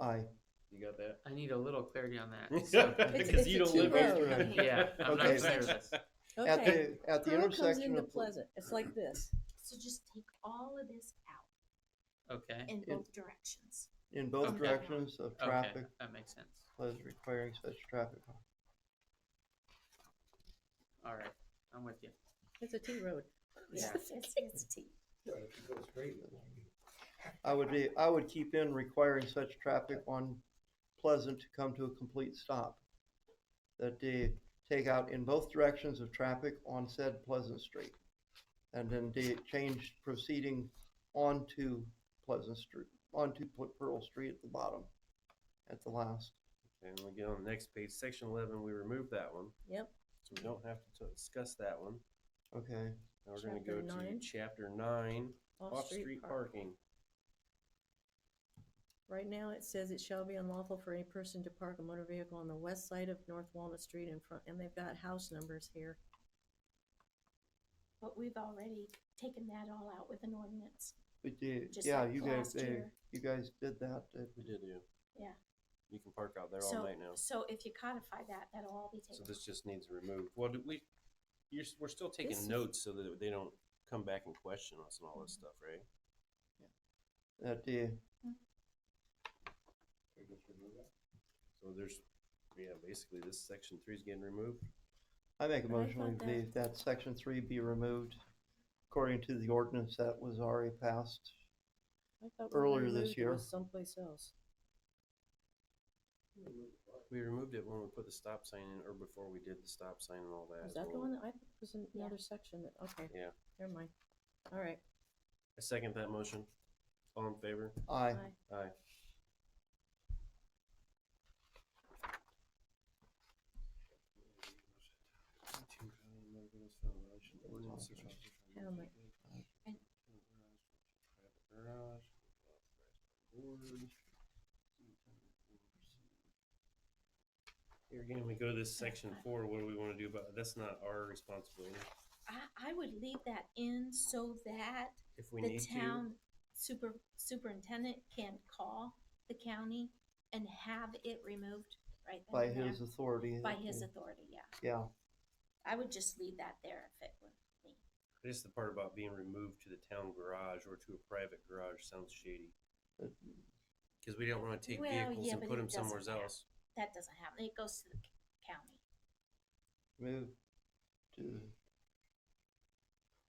Aye. You got that? I need a little clarity on that. So, Because you don't live road. in. yeah, I'm Okay. not clear with this. Okay. At the Pearl comes intersection into of Pleasant. It's like this. So just take all of this out Okay. in both directions. in both Okay. directions of traffic, Okay, that makes sense. requiring such traffic. All right, I'm with you. It's a T road. Yeah. It's T. Yeah, if you go straight, it won't be. I would keep in requiring such traffic on Pleasant to come to a complete stop. That they take out in both directions of traffic on said Pleasant Street. And then they change proceeding onto Pleasant Street, onto Pearl Street at the bottom, at the last. And we get on the next page, section 11, we removed that one. Yep. So we don't have to discuss that one. Okay, Now we're going to Chapter go 9. to chapter 9, off-street parking. Right now, it says it shall be unlawful for any person to park a motor vehicle on the west side of North Walnut Street in front, and they've got house numbers here. But we've already taken that all out with an ordinance. but Just yeah, like you guys, last year. you guys did that. We did, yeah. Yeah. You can park out there all So, night now. so if you codify that, that'll all be So taken. this just needs removed. Well, we're still taking This is- notes so that they don't come back and question us and all this stuff, right? That So just remove that. So basically this section 3 is getting removed. I make a But I motion thought that section 3 be removed according to the ordinance that was already passed. I thought Earlier we this removed it year. was someplace else. We removed it when we put the stop sign in, or before we did the stop sign and all that. Was as that the well. one? I thought it was in Yeah. another section that, okay. Yeah. Never mind. All right. I second that motion. All in favor? Aye. Aye. How much? Here again, we go to this section 4. What do we want to do about it? That's not our responsibility. I would leave that in so that If we the need town superintendent can call the county and have it removed right then By and there. his authority. By his authority, yeah. Yeah, I would just leave that there if it were me. to, just the part about being removed to the town garage or to a private garage sounds shady. Because we don't want to take Well, vehicles yeah, and but put it them somewhere doesn't happen. else. That doesn't happen. It goes to the county. move to,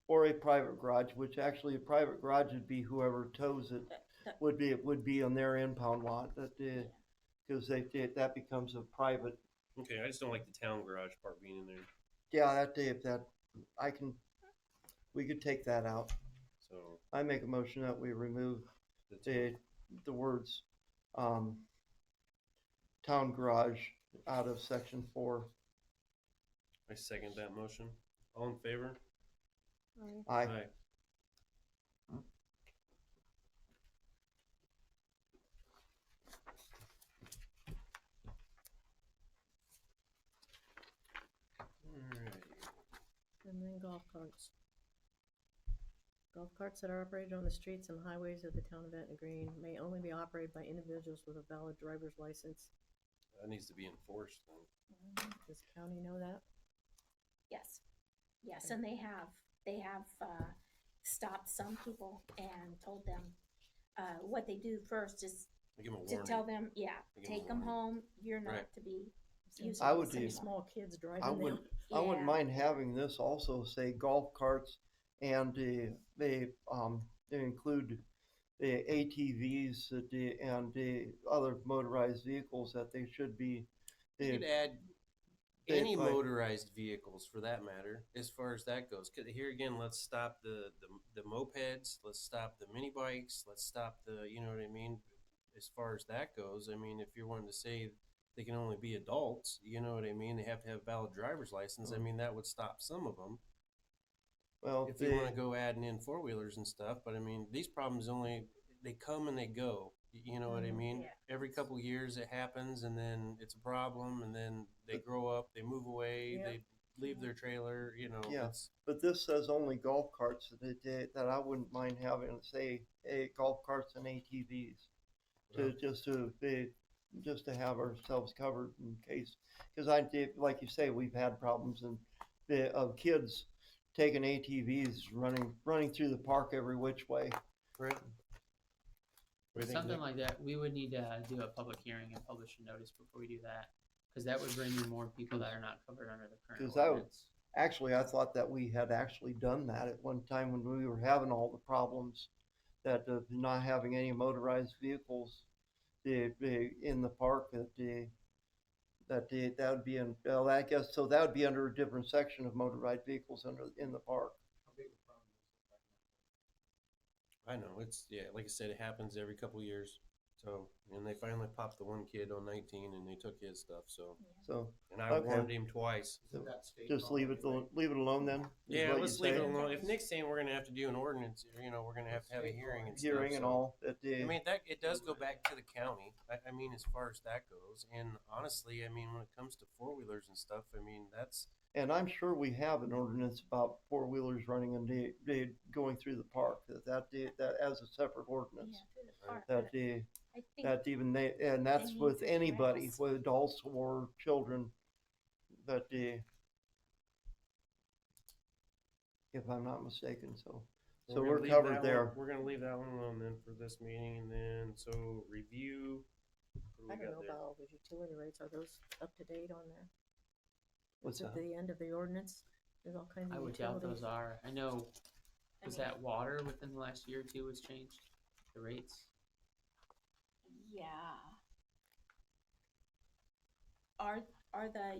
or a private garage, which actually a private garage would be whoever tows it, would be on their impound lot, that because that becomes a private, Okay, I just don't like the town garage part being in there. yeah, that, we could take that out. So So I make a motion that we remove the two, the words, town garage out of section 4. I second that motion. All in favor? Aye. Alright. And then golf carts. Golf carts that are operated on the streets and highways of the town of Etna Green may only be operated by individuals with a valid driver's license. That needs to be enforced then. Does the county know that? Yes, yes, and they have stopped some people and told them, what they do first is I give them a to warning. tell them, yeah, They give 'em a take them warning. home, you're not Right. to be Since using. I would this do- anymore. Small kids driving I them. wouldn't, I wouldn't Yeah. mind having this also say golf carts, and they include the ATVs and the other motorized vehicles that they should be. You could add they- any like- motorized vehicles for that matter, as far as that goes. 'Cause here again, let's stop the mopeds, let's stop the mini bikes, let's stop the, you know what I mean? As far as that goes, I mean, if you're wanting to say they can only be adults, you know what I mean? They have to have valid driver's license. I mean, that would stop some of them. Well, If you want to go adding in four-wheelers and stuff, but I mean, these problems they come and they go. You know what I mean? Yeah. Every couple of years it happens, and then it's a problem, and then they grow up, they move away, Yeah. they leave their trailer. You know, Yeah. it's but this says only golf carts that I wouldn't mind having say golf carts and ATVs Well. just to have ourselves covered in case, because I did, like you say, we've had problems of kids taking ATVs running through the park every which way. right. What do you think, Something Nick? like that, we would need to do a public hearing and publish a notice before we do that, because that would bring in more people that are not covered under the current 'Cause that would- ordinance. Actually, I thought that we had actually done that at one time when we were having all the problems that not having any motorized vehicles in the park that would be in, well, I guess, so that would be under a different section of motorized vehicles in the park. How big a problem is it I right now? know it's like I said, it happens every couple of years. So, and they finally popped the one kid on 19, and they took his stuff. So, So and I Okay. warned him twice. Isn't that state just law leave it anyway? alone then? is Yeah, what you let's leave it say? alone. If Nick's saying we're gonna have to do an ordinance, you know, we're gonna have to have a hearing and stuff. Hearing and so- all that I mean, that it does go back to the county. I mean, as far as that goes, and honestly, I mean, when it comes to four-wheelers and stuff, I mean, that's and I'm sure we have an ordinance about four-wheelers running and they going through the park, that as a separate ordinance. Yeah, through the park, That but the I think that even they, and that's need with to anybody, address- with adults or children, that if I'm not mistaken, so gonna we're leave covered that there. We're gonna leave that one alone then for this meeting, and then so review. What do we I don't got know there? about all those utility rates. Are those up to date on there? What's Is it that? the end of the ordinance? There's all kinds of I would doubt utilities. those are. I know, I was mean, that water within the last year or two was changed? The rates? yeah. Are the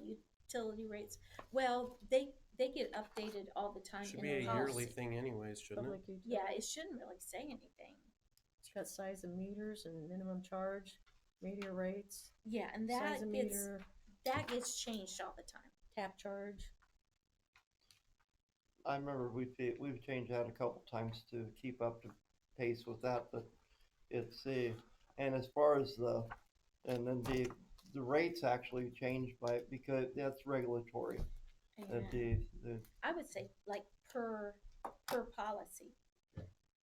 utility rates, well, they get updated all the time Should in be a our yearly policy. thing, anyways, shouldn't Public it? utilities. Yeah, it shouldn't really say anything. It's got size of meters and minimum charge, meter rates, Yeah, and size of meter, that gets changed all the time. tap charge. I remember we've changed that a couple times to keep up to pace with that, but it's and as far as and then the rates actually changed because that's regulatory. That And the I would say like per policy,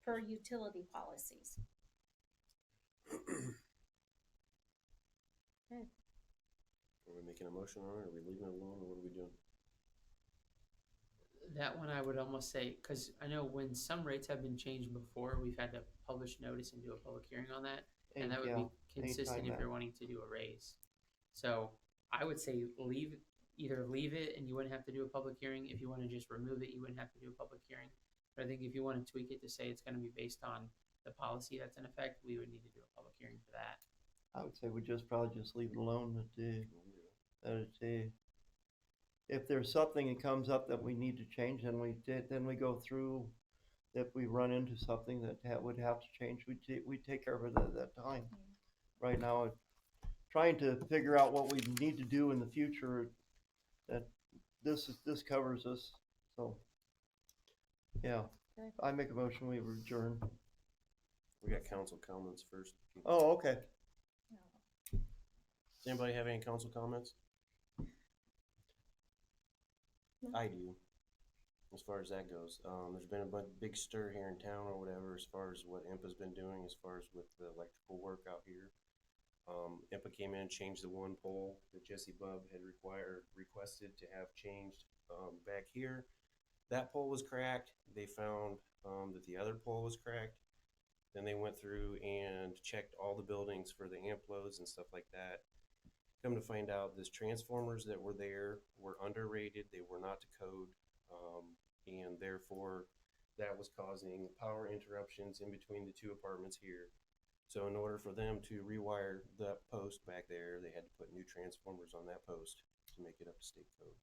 per utility policies. Are we making a motion on it? Are we leaving it alone, or what are we doing? That one I would almost say, because I know when some rates have been changed before, we've had to publish notice and do a public hearing on that. And that would yeah, be consistent anytime if you're wanting to do a raise. So I would say either leave it and you wouldn't have to do a public hearing. If you want to just remove it, you wouldn't have to do a public hearing. But I think if you want to tweak it to say it's going to be based on the policy that's in effect, we would need to do a public hearing for that. I would say we probably just leave it alone. If there's something that comes up that we need to change, then we go through if we run into something that would have to change, we'd take care of it at that time. Right now, trying to figure out what we need to do in the future, that this covers us, so. Yeah, Okay. I make a motion, we adjourn. We got council comments first. Oh, okay. Does anybody have any council comments? No. I do. As far as that goes, there's been a big stir here in town or whatever, as far as what IMPA's been doing, as far as with the electrical work out here. IMPA came in and changed the one pole that Jesse Bubb had requested to have changed back here. That pole was cracked. They found that the other pole was cracked. Then they went through and checked all the buildings for the amp loads and stuff like that. Come to find out, these transformers that were there were underrated. They were not to code, and therefore that was causing power interruptions in between the two apartments here. So in order for them to rewire that post back there, they had to put new transformers on that post to make it up to state code.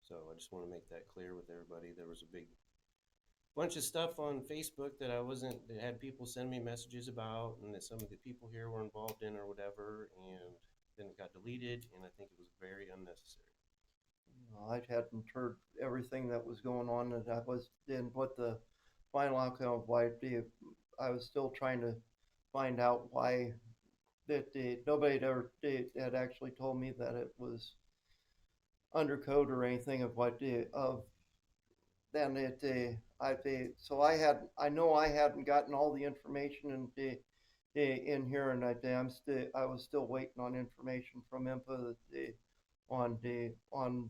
So I just want to make that clear with everybody. There was a big bunch of stuff on Facebook that that had people send me messages about, and that some of the people here were involved in or whatever, and then it got deleted, and I think it was very unnecessary. I hadn't heard everything that was going on, and I didn't put the final outcome of why I was still trying to find out why that nobody had actually told me that it was under code or anything of what of then so I know I hadn't gotten all the information in here, and I was still waiting on information from IMPA on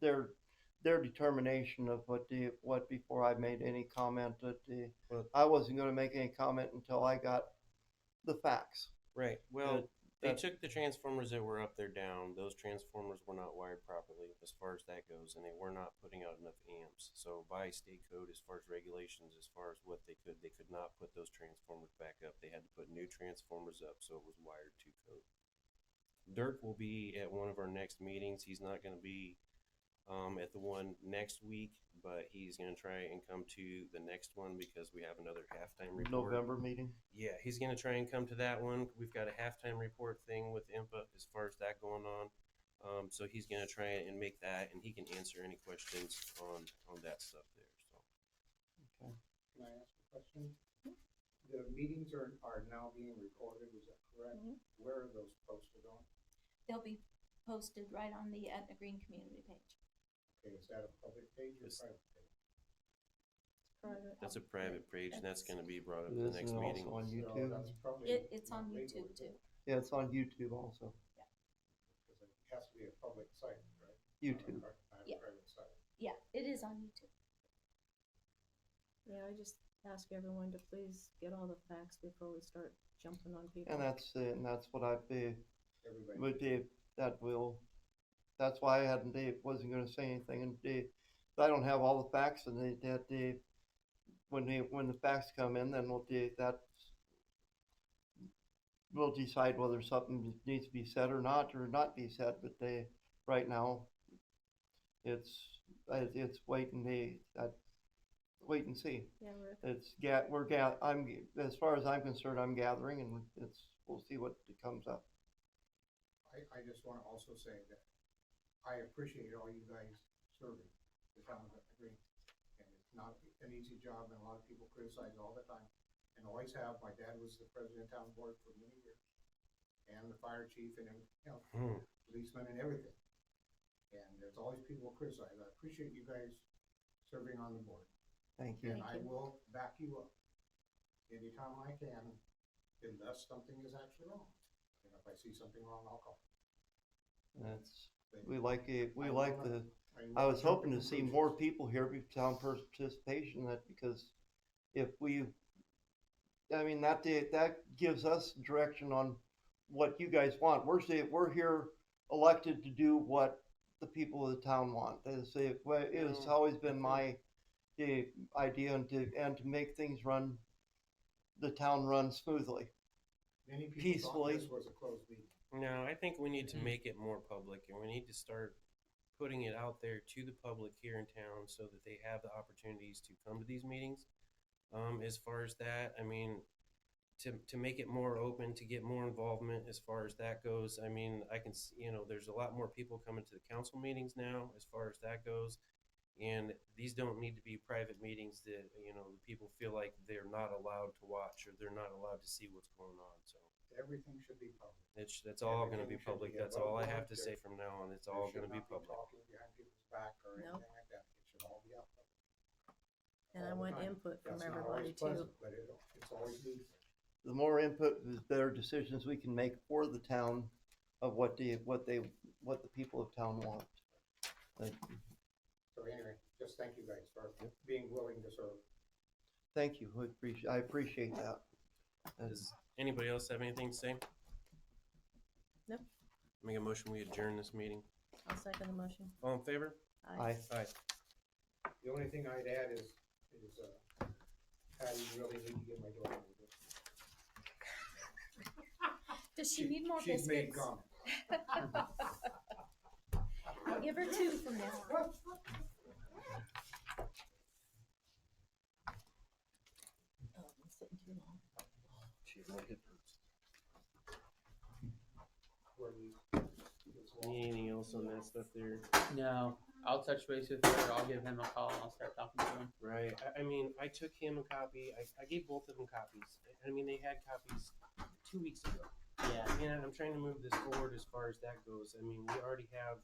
their determination of what before I made any comment. That I wasn't going to make any comment until I got the facts. Right. Well, they took the transformers that were up there down. Those transformers were not wired properly as far as that goes, and they were not putting out enough amps. So by state code, as far as regulations, as far as what they could not put those transformers back up. They had to put new transformers up, so it was wired to code. Dirk will be at one of our next meetings. He's not going to be at the one next week, but he's going to try and come to the next one because we have another halftime report. November meeting? Yeah, he's going to try and come to that one. We've got a halftime report thing with IMPA as far as that going on. So he's going to try and make that, and he can answer any questions on that stuff there. So. Okay. Can I ask a question? The meetings are now being recorded, is that correct? Mhm. Where are those posted on? They'll be posted right on the Etna Green community page. Okay, is that a public page or private page? Private. That's a private page, and that's going to be brought up It in the is next meeting. also on So YouTube. that's probably It's on not legal, YouTube is too. it? Yeah, it's on YouTube also. Because it has to be a public site, right? YouTube. Not a Yeah. private site. Yeah, it is on YouTube. Yeah, I just ask everyone to please get all the facts before we start jumping on people. And that's what I'd be Everybody. would be that's why I wasn't going to say anything, and I don't have all the facts, and when the facts come in, then we'll decide whether something needs to be said or not be said. But right now, it's wait and wait and see. Yeah, Rick. I'm as far as I'm concerned, I'm gathering, and we'll see what comes up. I just want to also say that I appreciate all you guys serving the town of Etna Green. And it's not an easy job, and a lot of people criticize all the time, and always have. My dad was the president of town board for many years, and the fire chief, and policeman and everything. And there's always people who criticize. I appreciate you guys serving on the board. Thank you. And I will back you up anytime I can, unless something is actually wrong. And if I see something wrong, I'll call. We like I was hoping to see more people here with town participation, because if that gives us direction on what you guys want. We're here elected to do what the people of the town want. It has always been my idea and to make things the town run smoothly. Many people peacefully. thought this was a closed meeting. No, I think we need to make it more public, and we need to start putting it out there to the public here in town so that they have the opportunities to come to these meetings. As far as that, I mean, to make it more open, to get more involvement as far as that goes. I mean, I can, there's a lot more people coming to the council meetings now as far as that goes. And these don't need to be private meetings that, the people feel like they're not allowed to watch or they're not allowed to see what's going on. So Everything should be public. that's all going to be Everything should public. be That's all I have to above say board. from now on. It's There all should going to be not public. Talking behind people's back or Nope. anything like that. It should all be out public. And I All the want time. input from That's not everybody always too. pleasant, but it's always needful. The more input, the better decisions we can make for the town of what the people of town want. So anyway, just thank you guys for being willing to serve. Thank you. I appreciate that. Does anybody else have anything to say? Nope. Make a motion, we adjourn this meeting. I'll second the motion. All in favor? Aye. Aye. The only thing I'd add is Patty, you really need to get my daughter a biscuit. Does she need more She's made biscuits? comments. I'll give her 2 from now on. She's like it. Where we- Anything else on that stuff there? No, I'll touch base with her. I'll give him a call and I'll start talking to him. Right. I mean, I took him a copy. I gave both of them copies. I mean, they had copies 2 weeks ago. Yeah. And I'm trying to move this forward as far as that goes. I mean, we already have